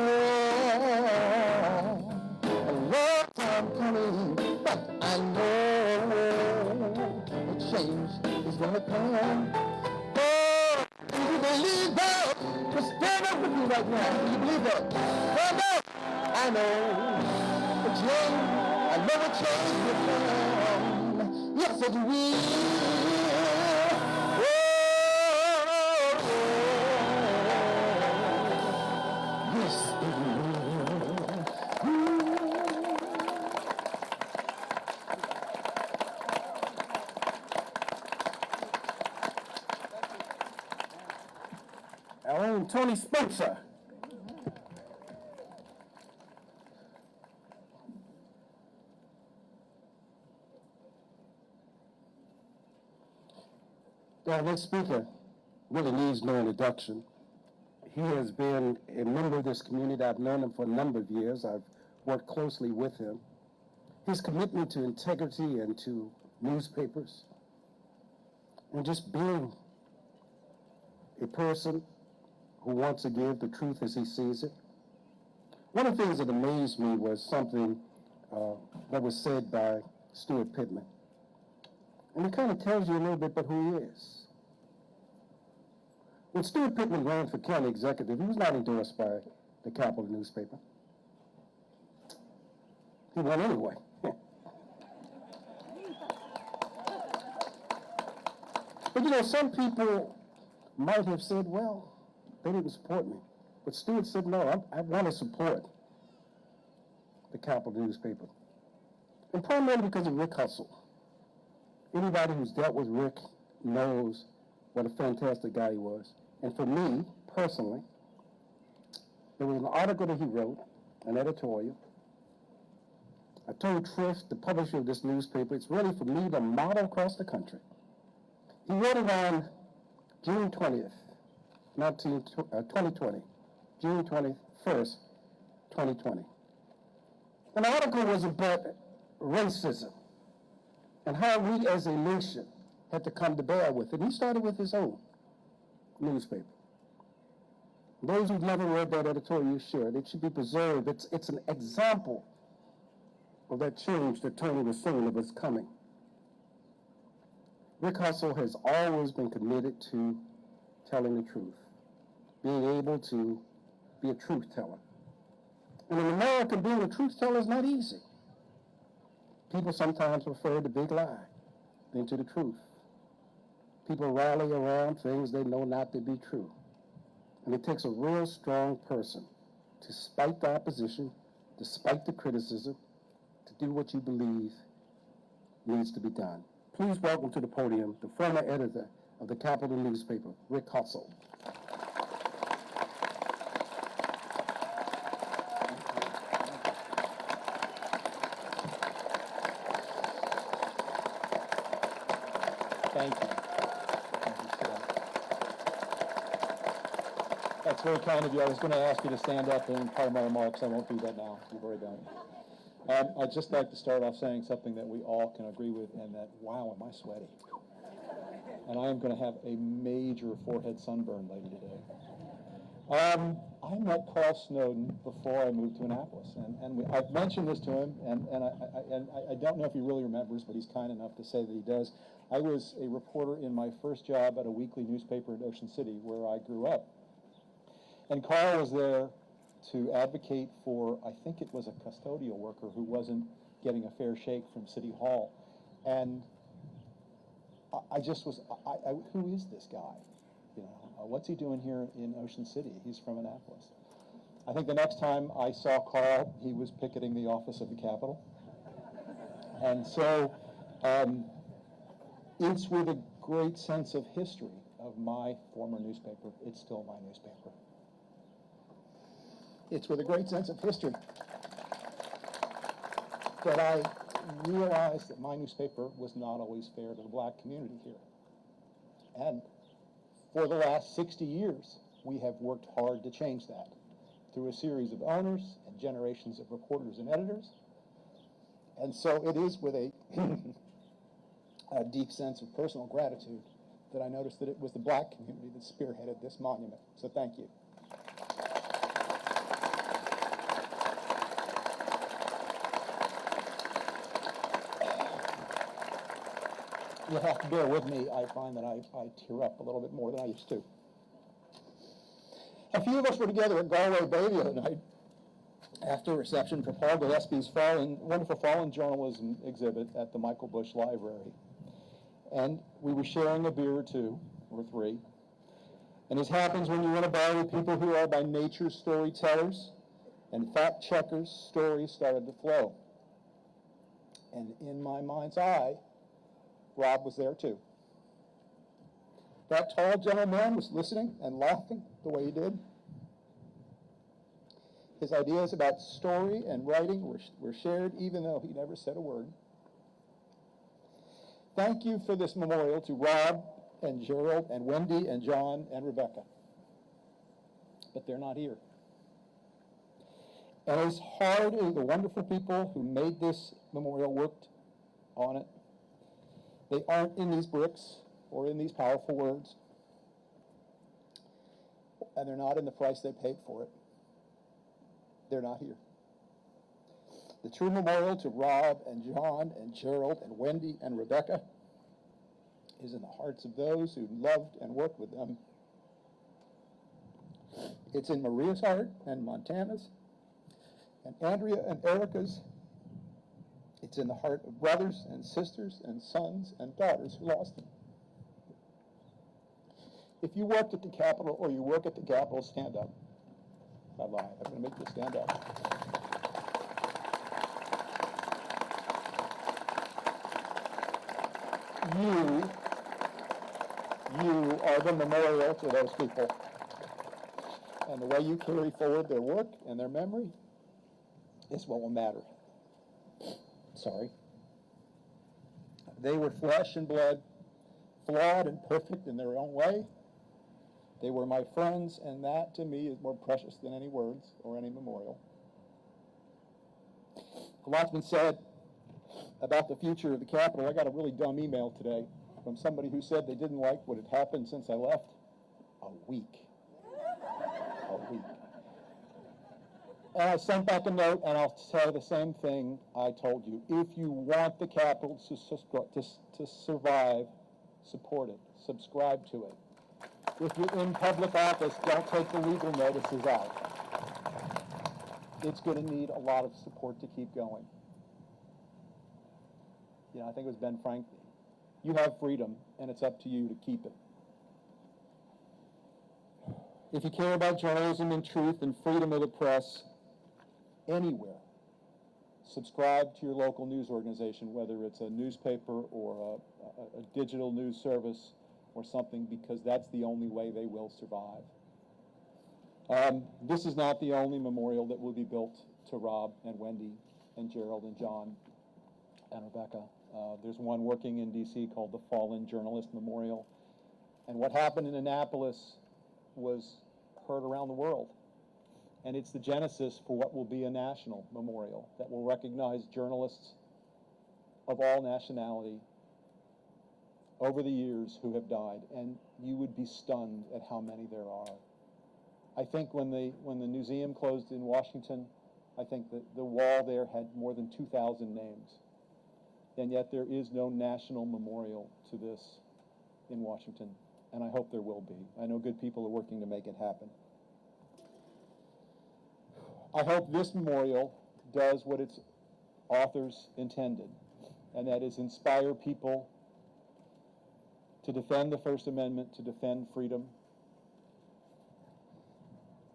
long time coming, but I know a change is gonna come. Oh, do you believe that? Just stand up with me right now. Do you believe that? Stand up. I know a change. I know a change will come. Yes, it will. Yes, it will. welcome Tony Spencer. Our next speaker really needs no introduction. He has been a member of this community. I've known him for a number of years. I've worked closely with him. His commitment to integrity and to newspapers, and just being a person who wants to give the truth as he sees it. One of the things that amazed me was something that was said by Stuart Pittman. And it kind of tells you a little bit about who he is. When Stuart Pittman ran for county executive, he was not endorsed by the Capital newspaper. He won anyway. But you know, some people might have said, well, they didn't support me. But Stuart said, no, I want to support the Capital newspaper. And primarily because of Rick Hustle. Anybody who's dealt with Rick knows what a fantastic guy he was. And for me, personally, there was an article that he wrote, an editorial. I told Triff, the publisher of this newspaper, it's really for me to model across the country. He wrote it on June 20th, 2020, June 21st, 2020. And the article was about racism and how we as a nation had to come to bear with it. He started with his own newspaper. Those who've never read that editorial, you should. It should be preserved. It's an example of that change that Tony was saying that was coming. Rick Hustle has always been committed to telling the truth, being able to be a truth teller. And in America, being a truth teller is not easy. People sometimes prefer the big lie than to the truth. People rally around things they know not to be true. And it takes a real strong person, despite the opposition, despite the criticism, to do what you believe needs to be done. Please welcome to the podium the former editor of the Capital newspaper, Rick Hustle. Thank you. That's very kind of you. I was going to ask you to stand up in part of my remarks. I won't do that now. You've already done it. I'd just like to start off saying something that we all can agree with, and that, wow, am I sweaty. And I am going to have a major forehead sunburn later today. I met Carl Snowden before I moved to Annapolis, and I've mentioned this to him, and I don't know if he really remembers, but he's kind enough to say that he does. I was a reporter in my first job at a weekly newspaper in Ocean City, where I grew up. And Carl was there to advocate for, I think it was a custodial worker who wasn't getting a fair shake from City Hall. And I just was, who is this guy? You know, what's he doing here in Ocean City? He's from Annapolis. I think the next time I saw Carl, he was picketing the office of the Capitol. And so it's with a great sense of history of my former newspaper. It's still my newspaper. It's with a great sense of history that I realized that my newspaper was not always fair to the black community here. And for the last 60 years, we have worked hard to change that through a series of owners and generations of reporters and editors. And so it is with a deep sense of personal gratitude that I noticed that it was the black community that spearheaded this monument. So thank you. You'll have to bear with me. I find that I tear up a little bit more than I used to. A few of us were together at Galway Bay the other night after a reception for Paul Gillespie's wonderful Fallen Journalism exhibit at the Michael Bush Library. And we were sharing a beer or two, or three. And as happens when you're in a bar with people who are by nature storytellers and fact checkers, stories started to flow. And in my mind's eye, Rob was there too. That tall gentleman was listening and laughing the way he did. His ideas about story and writing were shared even though he never said a word. Thank you for this memorial to Rob and Gerald and Wendy and John and Rebecca. But they're not here. And as hard as the wonderful people who made this memorial worked on it, they aren't in these bricks or in these powerful words. And they're not in the price they paid for it. They're not here. The true memorial to Rob and John and Gerald and Wendy and Rebecca is in the hearts of those who loved and worked with them. It's in Maria's heart and Montana's and Andrea and Erica's. It's in the heart of brothers and sisters and sons and daughters who lost them. If you worked at the Capitol or you work at the Capitol, stand up. I lie. I'm going to make you stand up. You are the memorial to those people. And the way you carry forward their work and their memory is what will matter. Sorry. They were flesh and blood, flawed and perfect in their own way. They were my friends, and that to me is more precious than any words or any memorial. A lot's been said about the future of the Capitol. I got a really dumb email today from somebody who said they didn't like what had happened since I left. A week. And I sent back a note, and I'll say the same thing I told you. If you want the Capitol to survive, support it. Subscribe to it. If you're in public office, don't take the legal notices out. It's going to need a lot of support to keep going. You know, I think it was Ben Franklin. You have freedom, and it's up to you to keep it. If you care about journalism and truth and freedom of the press, anywhere, subscribe to your local news organization, whether it's a newspaper or a digital news service or something, because that's the only way they will survive. This is not the only memorial that will be built to Rob and Wendy and Gerald and John and Rebecca. There's one working in D.C. called the Fallen Journalist Memorial. And what happened in Annapolis was heard around the world. And it's the genesis for what will be a national memorial that will recognize journalists of all nationality over the years who have died. And you would be stunned at how many there are. I think when the museum closed in Washington, I think that the wall there had more than 2,000 names. And yet there is no national memorial to this in Washington. And I hope there will be. I know good people are working to make it happen. I hope this memorial does what its authors intended, and that is inspire people to defend the First Amendment, to defend freedom.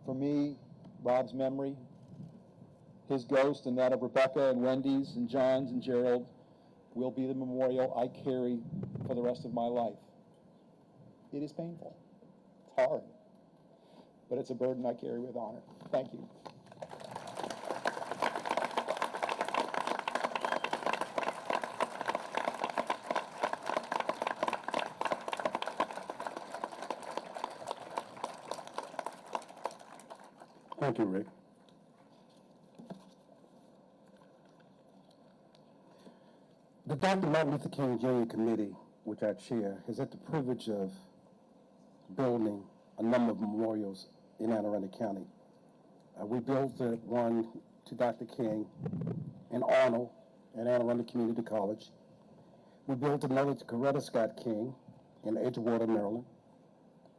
For me, Rob's memory, his ghost and that of Rebecca and Wendy's and John's and Gerald will be the memorial I carry for the rest of my life. It is painful. It's hard. But it's a burden I carry with honor. Thank you. Thank you, Rick. The Dr. Martin Luther King Jr. Committee, which I chair, has had the privilege of building a number of memorials in Anne Arundel County. We built one to Dr. King in Arnold at Anne Arundel Community College. We built another to Coretta Scott King in Edgewater, Maryland.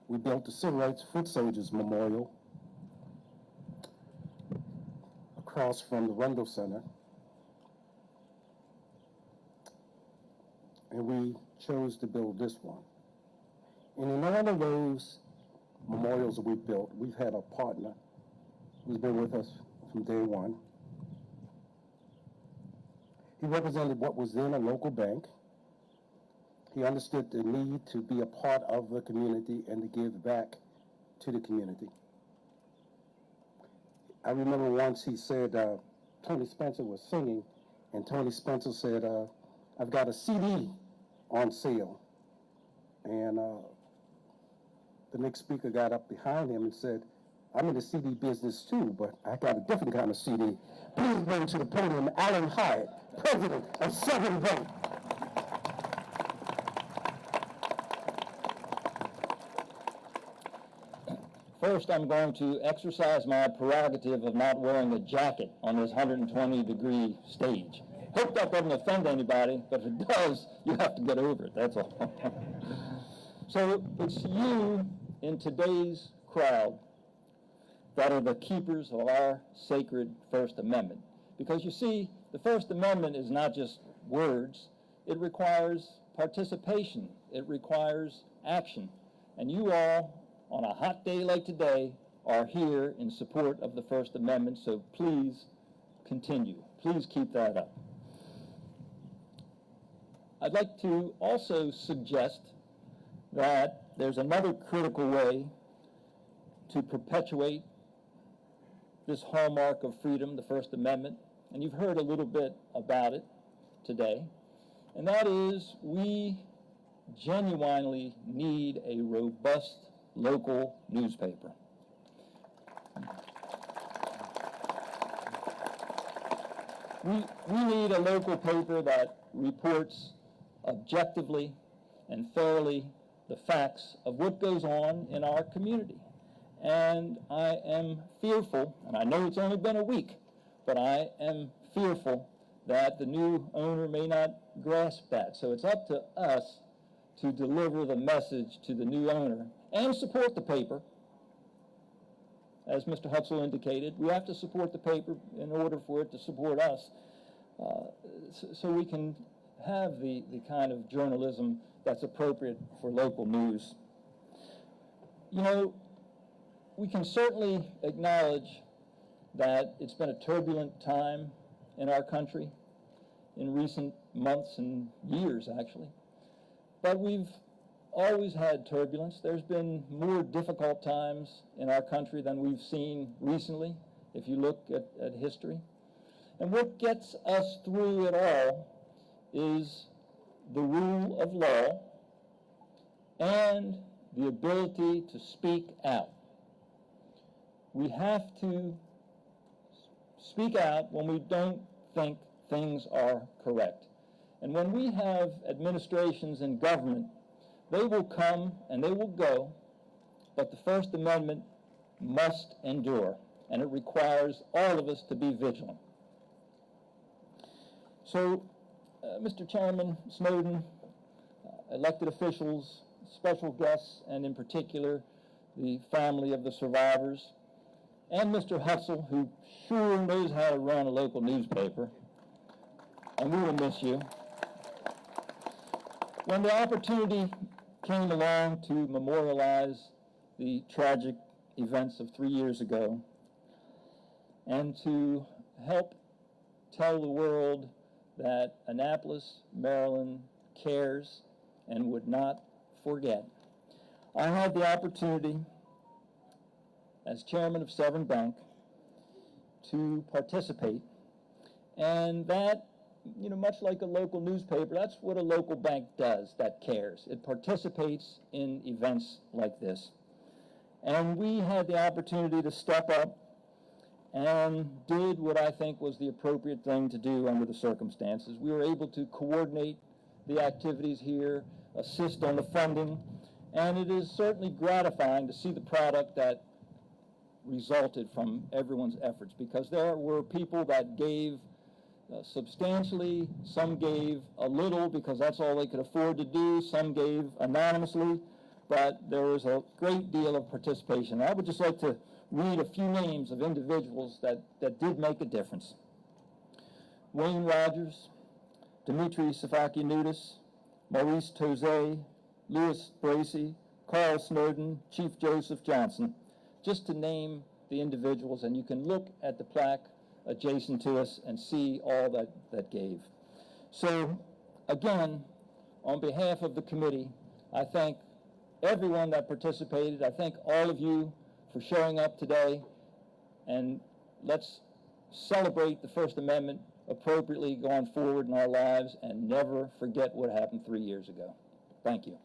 We built the Civil Rights Foot Soldiers Memorial across from the Rundle Center. And we chose to build this one. And in all of those memorials that we've built, we've had a partner who's been with us from day one. He represented what was then a local bank. He He understood the need to be a part of the community and to give back to the community. I remember once he said, Tony Spencer was singing, and Tony Spencer said, I've got a CD on sale. And the next speaker got up behind him and said, I'm in the CD business too, but I got a different kind of CD. Please bring to the podium Alan Hyatt, president of Southern Bank. First, I'm going to exercise my prerogative of not wearing a jacket on this 120-degree stage. Hope that doesn't offend anybody, but if it does, you have to get over it, that's all. So it's you in today's crowd that are the keepers of our sacred First Amendment. Because you see, the First Amendment is not just words, it requires participation, it requires action. And you all, on a hot day like today, are here in support of the First Amendment, so please continue. Please keep that up. I'd like to also suggest that there's another critical way to perpetuate this hallmark of freedom, the First Amendment, and you've heard a little bit about it today, and that is we genuinely need a robust local newspaper. We need a local paper that reports objectively and fairly the facts of what goes on in our community. And I am fearful, and I know it's only been a week, but I am fearful that the new owner may not grasp that. So it's up to us to deliver the message to the new owner and support the paper. As Mr. Hutzel indicated, we have to support the paper in order for it to support us, so we can have the kind of journalism that's appropriate for local news. You know, we can certainly acknowledge that it's been a turbulent time in our country in recent months and years, actually. But we've always had turbulence. There's been more difficult times in our country than we've seen recently, if you look at history. And what gets us through it all is the rule of law and the ability to speak out. We have to speak out when we don't think things are correct. And when we have administrations in government, they will come and they will go, but the First Amendment must endure, and it requires all of us to be vigilant. So, Mr. Chairman Snowden, elected officials, special guests, and in particular, the family of the survivors, and Mr. Hutzel, who sure knows how to run a local newspaper, and we will miss you. When the opportunity came along to memorialize the tragic events of 3 years ago and to help tell the world that Annapolis, Maryland cares and would not forget, I had the opportunity as chairman of Severn Bank to participate, and that, you know, much like a local newspaper, that's what a local bank does that cares. It participates in events like this. And we had the opportunity to step up and did what I think was the appropriate thing to do under the circumstances. We were able to coordinate the activities here, assist on the funding, and it is certainly gratifying to see the product that resulted from everyone's efforts, because there were people that gave substantially, some gave a little because that's all they could afford to do, some gave anonymously, but there was a great deal of participation. I would just like to read a few names of individuals that did make a difference. Wayne Rogers, Dimitri Safakianudis, Maurice Tozay, Louis Bracey, Carl Snowden, Chief Joseph Johnson, just to name the individuals, and you can look at the plaque adjacent to us and see all that gave. So, again, on behalf of the committee, I thank everyone that participated. I thank all of you for showing up today, and let's celebrate the First Amendment appropriately going forward in our lives and never forget what happened 3 years ago. Thank you.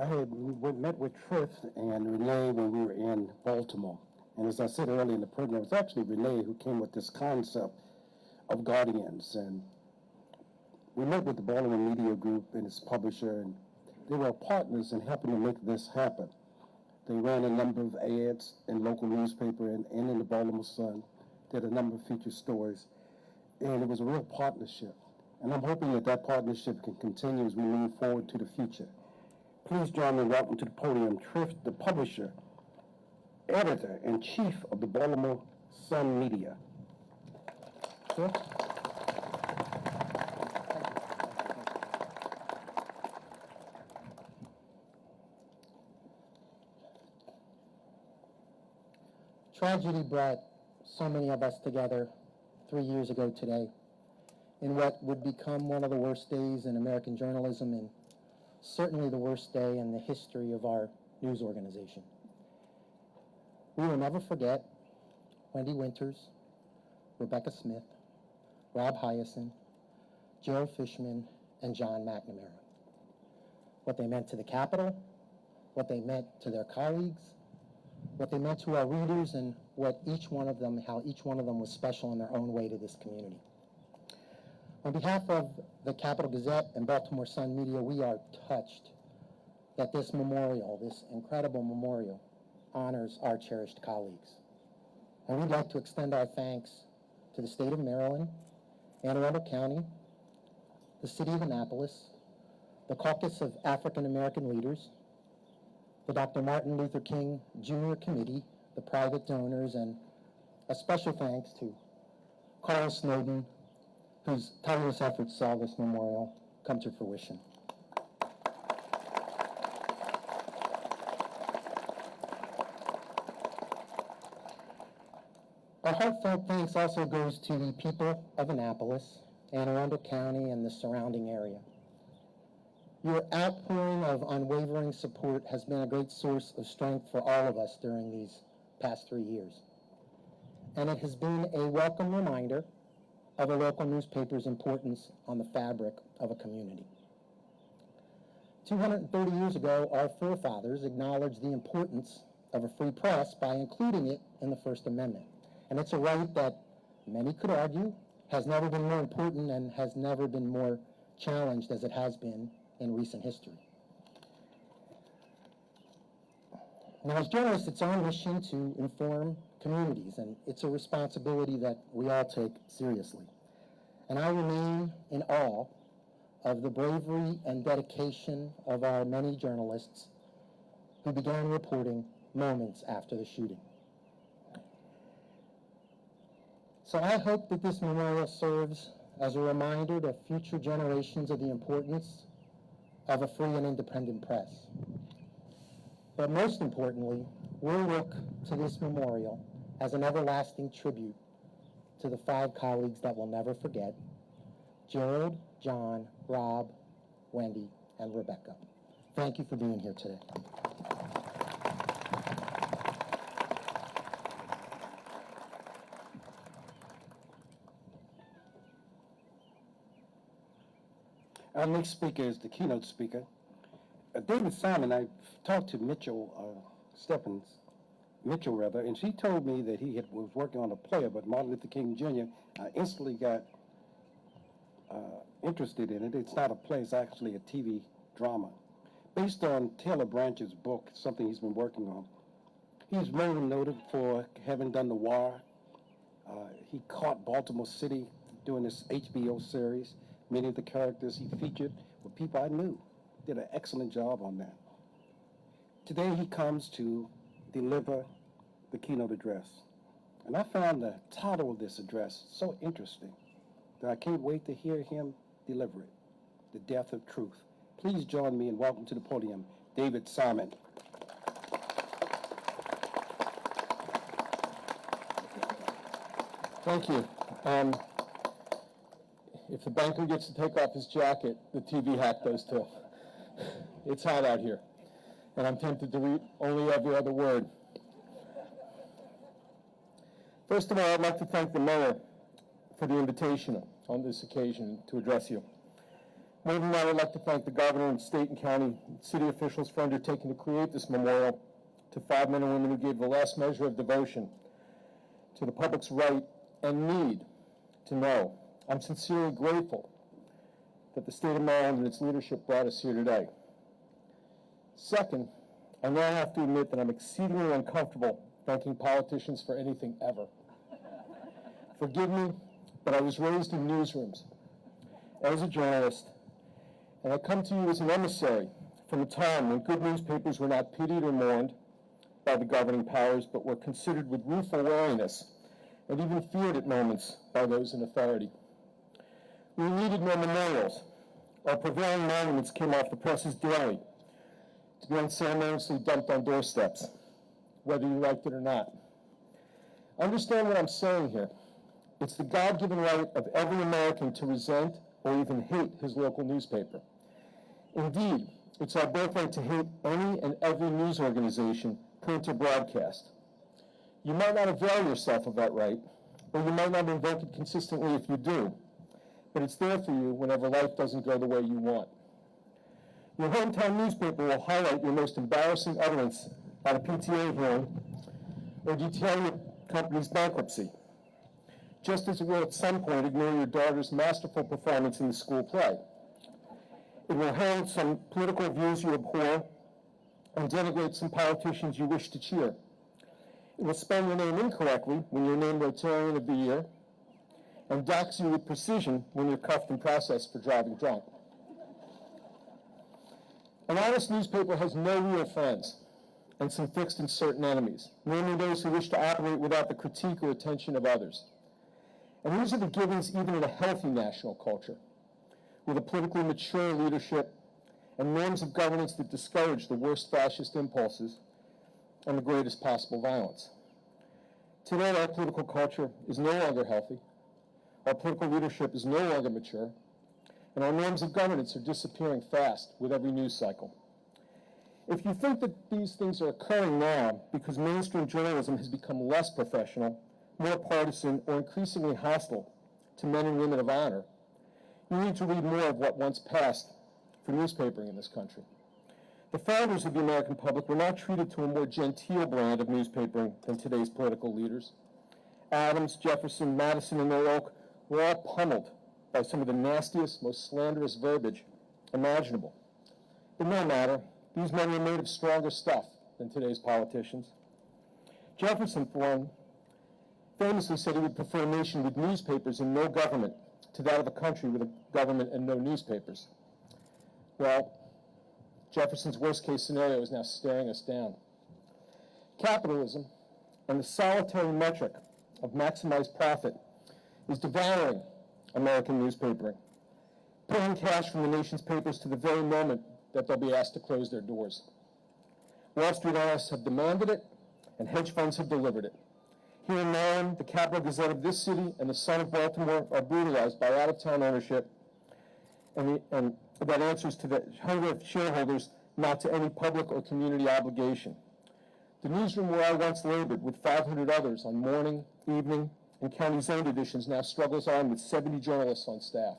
I had met with Triff and Renee when we were in Baltimore. And as I said earlier in the program, it was actually Renee who came with this concept of guardians. And we met with the Baltimore Media Group and its publisher, and they were partners in helping to make this happen. They ran a number of ads in local newspaper and in the Baltimore Sun, did a number of feature stories, and it was a real partnership. And I'm hoping that that partnership can continue as we move forward to the future. Please join me in welcome to the podium, Triff, the publisher, editor, and chief of the Baltimore Sun Media. Triff? Tragedy brought so many of us together 3 years ago today in what would become one of the worst days in American journalism and certainly the worst day in the history of our news organization. We will never forget Wendy Winters, Rebecca Smith, Rob Hiaasen, Gerald Fischman, and John McNamara. What they meant to the Capitol, what they meant to their colleagues, what they meant to our readers, and what each one of them, how each one of them was special in their own way to this community. On behalf of the Capital Gazette and Baltimore Sun Media, we are touched that this memorial, this incredible memorial, honors our cherished colleagues. And we'd like to extend our thanks to the state of Maryland, Anne Arundel County, the city of Annapolis, the Caucus of African American Leaders, the Dr. Martin Luther King Jr. Committee, the private donors, and a special thanks to Carl Snowden, whose tireless efforts saw this memorial come to fruition. Our heartfelt thanks also goes to the people of Annapolis, Anne Arundel County, and the surrounding area. Your outpouring of unwavering support has been a great source of strength for all of us during these past 3 years. And it has been a welcome reminder of a local newspaper's importance on the fabric of a community. 230 years ago, our forefathers acknowledged the importance of a free press by including it in the First Amendment. And it's a right that many could argue has never been more important and has never been more challenged as it has been in recent history. Now, as journalists, it's our mission to inform communities, and it's a responsibility that we all take seriously. And I remain in awe of the bravery and dedication of our many journalists who began reporting moments after the shooting. So I hope that this memorial serves as a reminder to future generations of the importance of a free and independent press. But most importantly, we'll look to this memorial as an everlasting tribute to the 5 colleagues that we'll never forget: Gerald, John, Rob, Wendy, and Rebecca. Thank you for being here today. Our next speaker is the keynote speaker. David Simon, I talked to Mitchell Mitchell, and she told me that he was working on a play about Martin Luther King Jr. I instantly got interested in it. It's not a play, it's actually a TV drama. Based on Taylor Branch's book, something he's been working on. He's mainly noted for having done The Wire. He caught Baltimore City doing this HBO series. Many of the characters he featured were people I knew. Did an excellent job on that. Today he comes to deliver the keynote address. And I found the title of this address so interesting that I can't wait to hear him deliver it. The Death of Truth. Please join me in welcome to the podium, David Salmon. Thank you. If the banker gets to take off his jacket, the TV hack does too. It's hot out here, and I'm tempted to read only every other word. First of all, I'd like to thank the mayor for the invitation on this occasion to address you. More than that, I'd like to thank the governor and state and county city officials for undertaking to create this memorial to 5 men and women who gave the last measure of devotion to the public's right and need to know. I'm sincerely grateful that the state of Maryland and its leadership brought us here today. Second, I now have to admit that I'm exceedingly uncomfortable thanking politicians for anything ever. Forgive me, but I was raised in newsrooms as a journalist, and I come to you as an emissary from a time when good newspapers were not pitied or mourned by the governing powers, but were considered with rueful wariness and even feared at moments by those in authority. We needed no memorials. Our prevailing monuments came off the presses daily to be unceremoniously dumped on doorsteps, whether you liked it or not. Understand what I'm saying here. It's the God-given right of every American to resent or even hate his local newspaper. Indeed, it's our birthright to hate any and every news organization, print or broadcast. You might not avail yourself of that right, or you might not invoke it consistently if you do, but it's there for you whenever life doesn't go the way you want. Your hometown newspaper will highlight your most embarrassing utterance at a PTA hearing or detail your company's bankruptcy, just as it will at some point ignore your daughter's masterful performance in the school play. It will herald some political views you abhor and denigrate some politicians you wish to cheer. It will spell your name incorrectly when you're named Rotarian of the Year, and dox you with precision when you're cuffed and processed for driving drunk. An honest newspaper has no real friends and some fixed and certain enemies, namely those who wish to operate without the critique or attention of others. And these are the givens even in a healthy national culture, with a politically mature leadership and norms of governance that discourage the worst fascist impulses and the greatest possible violence. Today, our political culture is no longer healthy, our political leadership is no longer mature, and our norms of governance are disappearing fast with every news cycle. If you think that these things are occurring now because mainstream journalism has become less professional, more partisan, or increasingly hostile to men and women of honor, you need to read more of what once passed for newspapering in this country. The founders of the American public were not treated to a more genteel brand of newspapering than today's political leaders. Adams, Jefferson, Madison, and their ilk were all pummeled by some of the nastiest, most slanderous verbiage imaginable. But no matter, these men were made of stronger stuff than today's politicians. Jefferson, for one, famously said he would prefer a nation with newspapers and no government to that of a country with a government and no newspapers. Well, Jefferson's worst-case scenario is now staring us down. Capitalism and the solitary metric of maximized profit is devouring American newspapering, pulling cash from the nation's papers to the very moment that they'll be asked to close their doors. Wall Street analysts have demanded it, and hedge funds have delivered it. Here in Maryland, the Capital Gazette of this city and the Sun of Baltimore are brutalized by out-of-town ownership, and that answers to the hunger of shareholders, not to any public or community obligation. The newsroom where I once labored with 500 others on morning, evening, and county-zoned editions now struggles on with 70 journalists on staff.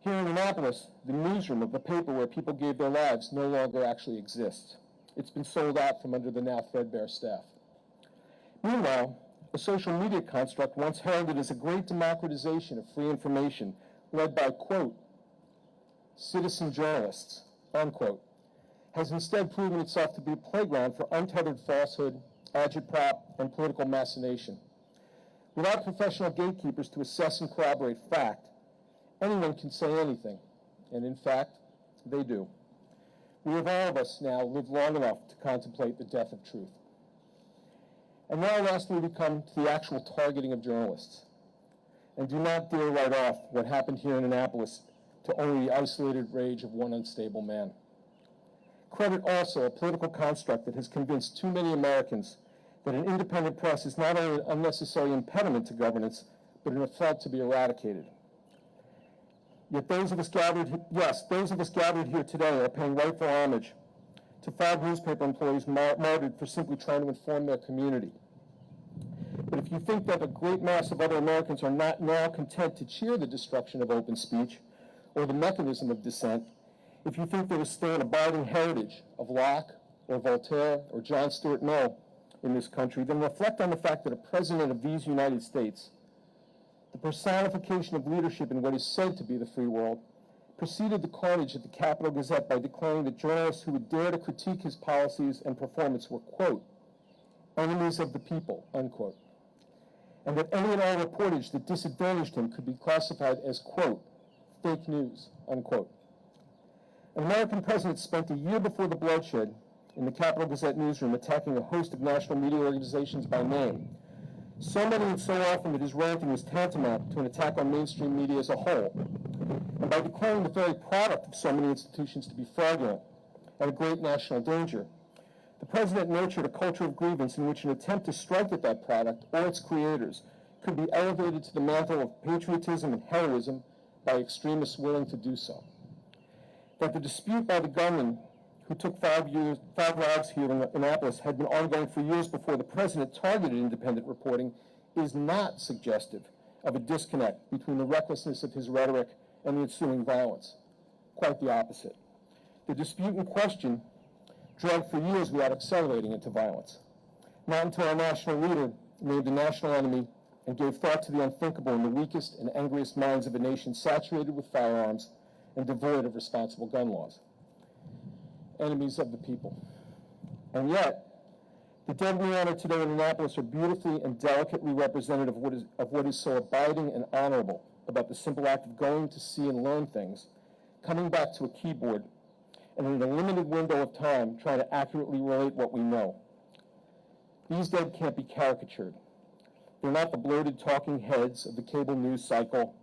Here in Annapolis, the newsroom of the paper where people gave their lives no longer actually exists. It's been sold out from under the now threadbare staff. Meanwhile, a social media construct once heralded as a great democratization of free information, led by, quote, citizen journalists, unquote, has instead proven itself to be a playground for untethered falsehood, agitprop, and political machination. Without professional gatekeepers to assess and corroborate fact, anyone can say anything, and in fact, they do. We have all of us now lived long enough to contemplate the death of truth. And now lastly we come to the actual targeting of journalists. And do not dare write off what happened here in Annapolis to only the isolated rage of one unstable man. credit also a political construct that has convinced too many Americans that an independent press is not only an unnecessary impediment to governance, but an affront to be eradicated. Yet those of us gathered here today are paying rightful homage to 5 newspaper employees martyred for simply trying to inform their community. But if you think that a great mass of other Americans are not now content to cheer the destruction of open speech or the mechanism of dissent, if you think there is still an abiding heritage of Locke or Voltaire or John Stuart Mill in this country, then reflect on the fact that a president of these United States, the personification of leadership in what is said to be the free world, preceded the carnage at the Capital Gazette by declaring that journalists who would dare to critique his policies and performance were, quote, enemies of the people, unquote, and that any and all reportage that disadvantaged him could be classified as, quote, fake news, unquote. An American president spent a year before the bloodshed in the Capital Gazette newsroom attacking a host of national media organizations by name, so many and so often that his ranting was tantamount to an attack on mainstream media as a whole, and by declaring the very product of so many institutions to be fraudulent and a great national danger. The president nurtured a culture of grievance in which an attempt to strike at that product or its creators could be elevated to the mantle of patriotism and heroism by extremists willing to do so. That the dispute by the gunman who took 5 lives here in Annapolis had been ongoing for years before the president targeted independent reporting is not suggestive of a disconnect between the recklessness of his rhetoric and the ensuing violence. Quite the opposite. The dispute in question dragged for years without accelerating into violence. Not until our national leader named a national enemy and gave thought to the unthinkable in the weakest and angriest minds of a nation saturated with firearms and devoid of responsible gun laws. Enemies of the people. And yet, the dead we honor today in Annapolis are beautifully and delicately representative of what is so abiding and honorable about the simple act of going to see and learn things, coming back to a keyboard, and in a limited window of time, trying to accurately relate what we know. These dead can't be caricatured. They're not the bloated talking heads of the cable news cycle.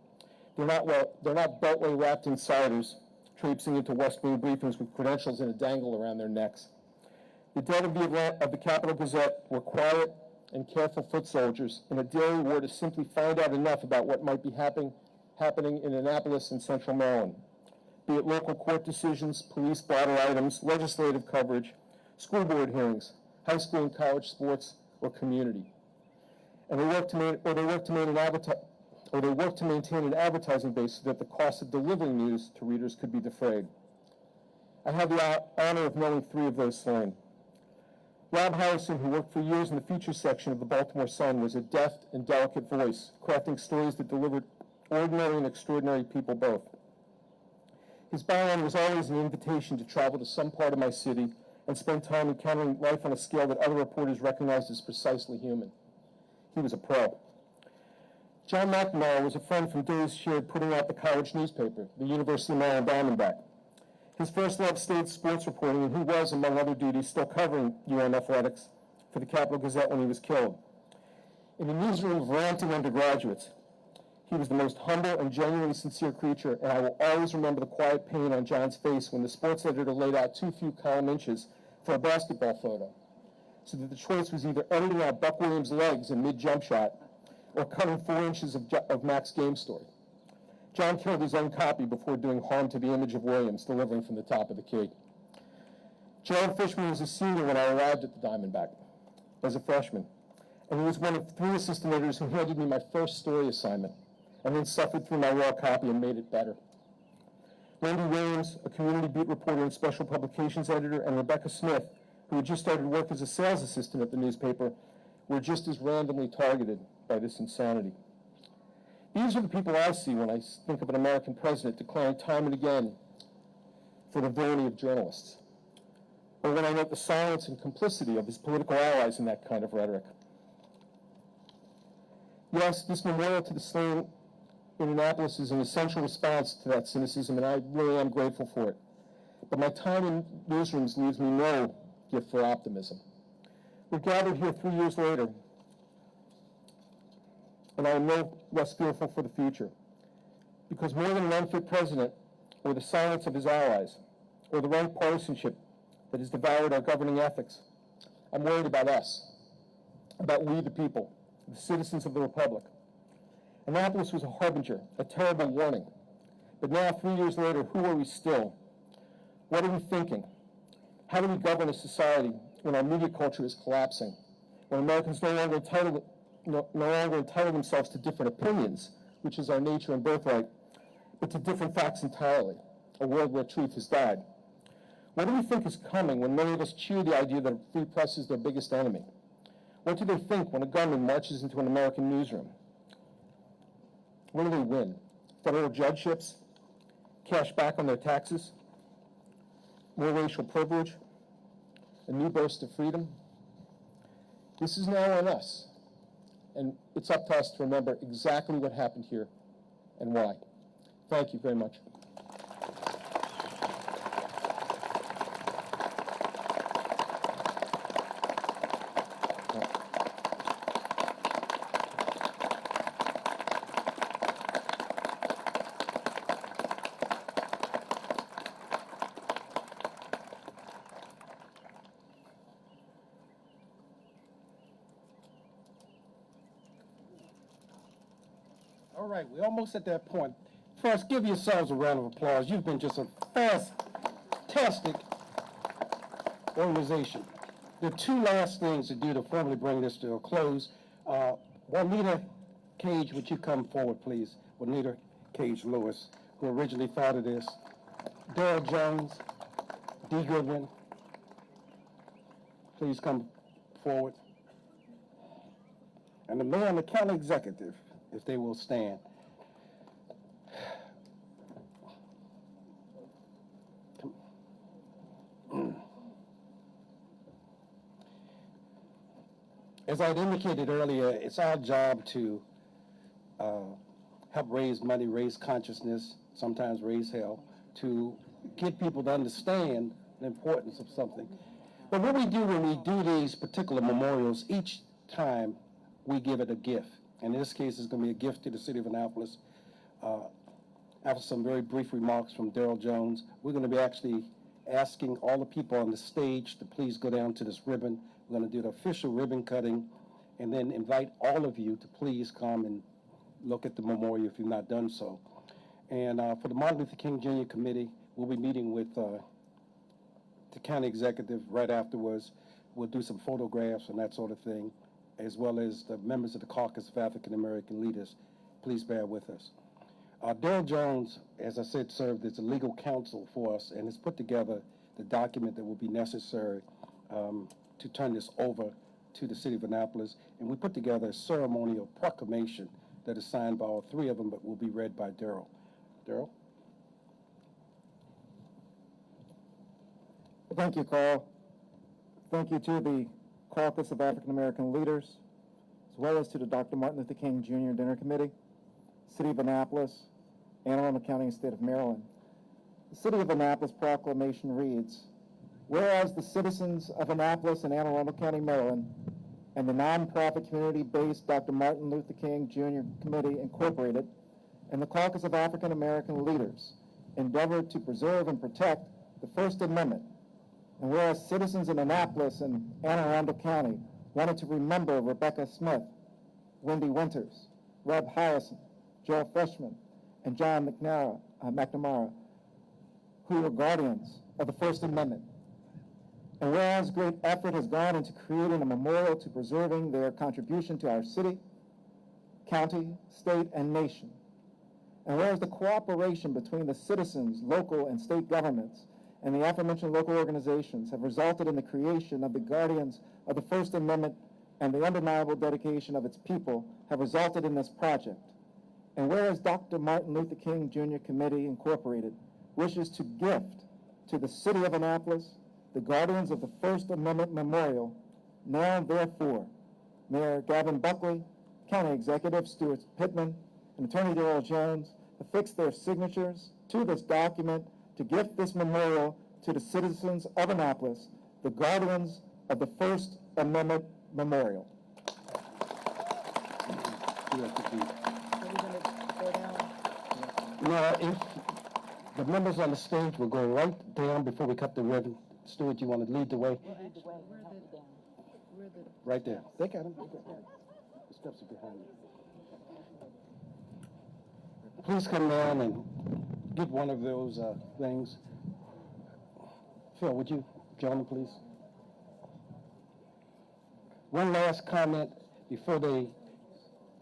They're not beltway-wrapped insiders traipsing into West Wing briefings with credentials and a dangle around their necks. The dead of the Capital Gazette were quiet and careful foot soldiers in a daily war to simply find out enough about what might be happening in Annapolis and Central Maryland, be it local court decisions, police blotter items, legislative coverage, school board hearings, high school and college sports, or community. And they work to maintain an advertising base so that the cost of delivering news to readers could be defrayed. I have the honor of knowing 3 of those slain. Rob Hiaasen, who worked for years in the features section of the Baltimore Sun, was a deft and delicate voice, crafting stories that delivered ordinary and extraordinary people both. His byline was always an invitation to travel to some part of my city and spend time encountering life on a scale that other reporters recognized as precisely human. He was a pro. John McNamara was a friend from days shared putting out the college newspaper, the University of Maryland Diamondback. His first love stayed sports reporting, and he was, among other duties, still covering UM athletics for the Capital Gazette when he was killed. In a newsroom of ranting undergraduates, he was the most humble and genuinely sincere creature, and I will always remember the quiet pain on John's face when the sports editor laid out too few column inches for a basketball photo, so that the choice was either editing out Buck Williams' legs in mid-jump shot or cutting 4 inches of Mac's game story. John killed his own copy before doing harm to the image of Williams, delivering from the top of the key. Gerald Fischman was a senior when I arrived at the Diamondback as a freshman, and he was one of 3 assistant editors who handed me my first story assignment, and then suffered through my raw copy and made it better. Wendy Winters, a community beat reporter and special publications editor, and Rebecca Smith, who had just started work as a sales assistant at the newspaper, were just as randomly targeted by this insanity. These are the people I see when I think of an American president declaring time and again for the villainy of journalists, or when I note the silence and complicity of his political allies in that kind of rhetoric. Yes, this memorial to the slain in Annapolis is an essential response to that cynicism, and I really am grateful for it. But my time in newsrooms leaves me no gift for optimism. We're gathered here 3 years later, and I am no less fearful for the future, because more than an unfit president, or the silence of his allies, or the rank partisanship that has devoured our governing ethics. I'm worried about us, about we the people, the citizens of the Republic. Annapolis was a harbinger, a terrible warning. But now, 3 years later, who are we still? What are we thinking? How do we govern a society when our media culture is collapsing? When Americans no longer entitle themselves to different opinions, which is our nature and birthright, but to different facts entirely, a world where truth has died. What do we think is coming when many of us cheer the idea that a free press is their biggest enemy? What do they think when a gunman marches into an American newsroom? What do they win? Federal judgeships? Cash back on their taxes? More racial privilege? A new burst of freedom? This is now on us, and it's up to us to remember exactly what happened here and why. Thank you very much. All right, we're almost at that point. First, give yourselves a round of applause. You've been just a fantastic organization. There are two last things to do to formally bring this to a close. Juanita Cage, would you come forward, please? Juanita Cage Lewis, who originally thought of this. Darrell Jones, D. Goodwin, please come forward. And the mayor and the county executive, if they will stand. As I had indicated earlier, it's our job to help raise money, raise consciousness, sometimes raise hell, to get people to understand the importance of something. But what we do when we do these particular memorials, each time we give it a gift. And in this case, it's going to be a gift to the city of Annapolis. After some very brief remarks from Darrell Jones, we're going to be actually asking all the people on the stage to please go down to this ribbon. We're going to do the official ribbon cutting and then invite all of you to please come and look at the memorial if you've not done so. And for the Martin Luther King Jr. Committee, we'll be meeting with the county executive right afterwards. We'll do some photographs and that sort of thing, as well as the members of the Caucus of African American Leaders. Please bear with us. Darrell Jones, as I said, served as a legal counsel for us and has put together the document that will be necessary to turn this over to the city of Annapolis. And we put together a ceremonial proclamation that is signed by all three of them, but will be read by Darrell. Darrell? Thank you, Carl. Thank you to the Caucus of African American Leaders, as well as to the Dr. Martin Luther King Jr. Dinner Committee, City of Annapolis, Anne Arundel County and State of Maryland. The City of Annapolis proclamation reads, whereas the citizens of Annapolis and Anne Arundel County, Maryland, and the nonprofit community-based Dr. Martin Luther King Jr. Committee Incorporated and the Caucus of African American Leaders endeavor to preserve and protect the First Amendment, and whereas citizens in Annapolis and Anne Arundel County wanted to remember Rebecca Smith, Wendy Winters, Reb Hiaasen, Gerald Fischman, and John McNamara, who were guardians of the First Amendment. And whereas great effort has gone into creating a memorial to preserving their contribution to our city, county, state, and nation. And whereas the cooperation between the citizens, local and state governments, and the aforementioned local organizations have resulted in the creation of the guardians of the First Amendment and the undeniable dedication of its people have resulted in this project. And whereas Dr. Martin Luther King Jr. Committee Incorporated wishes to gift to the city of Annapolis the guardians of the First Amendment Memorial, now therefore, Mayor Gavin Buckley, County Executive Stuart Pittman, and Attorney Darrell Jones affix their signatures to this document to gift this memorial to the citizens of Annapolis, the guardians of the First Amendment Memorial. Now, if the members on the stage will go right down before we cut the ribbon, Stewart, you want to lead the way? Right there. They got him. The steps are behind you. Please come down and get one of those things. Phil, would you join me, please? One last comment before they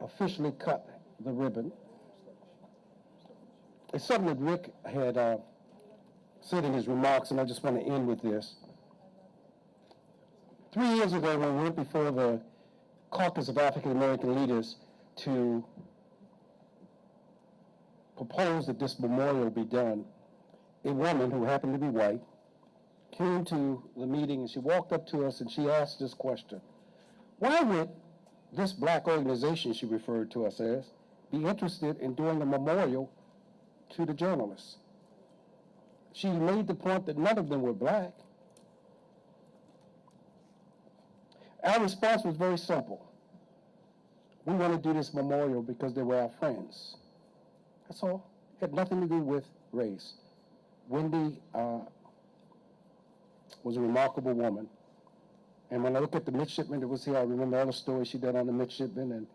officially cut the ribbon. It's something that Rick had said in his remarks, and I just want to end with this. 3 years ago, when we went before the Caucus of African American Leaders to propose that this memorial be done, a woman who happened to be white came to the meeting and she walked up to us and she asked this question: why would this black organization, she referred to us as, be interested in doing a memorial to the journalists? She made the point that none of them were black. Our response was very simple. We want to do this memorial because they were our friends. That's all. It had nothing to do with race. Wendy was a remarkable woman. And when I look at the midshipman that was here, I remember all the stories she did on the midshipman and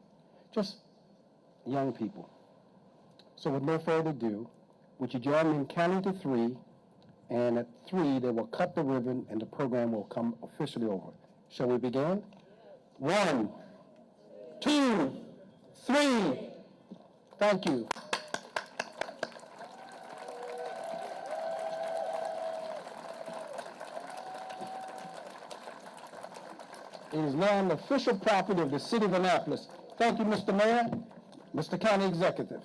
just young people. So with no further ado, would you join me in counting to 3? And at 3, they will cut the ribbon and the program will come officially over. Shall we begin? 1, 2, 3. Thank you. It is now an official property of the City of Annapolis. Thank you, Mr. Mayor, Mr. County Executive.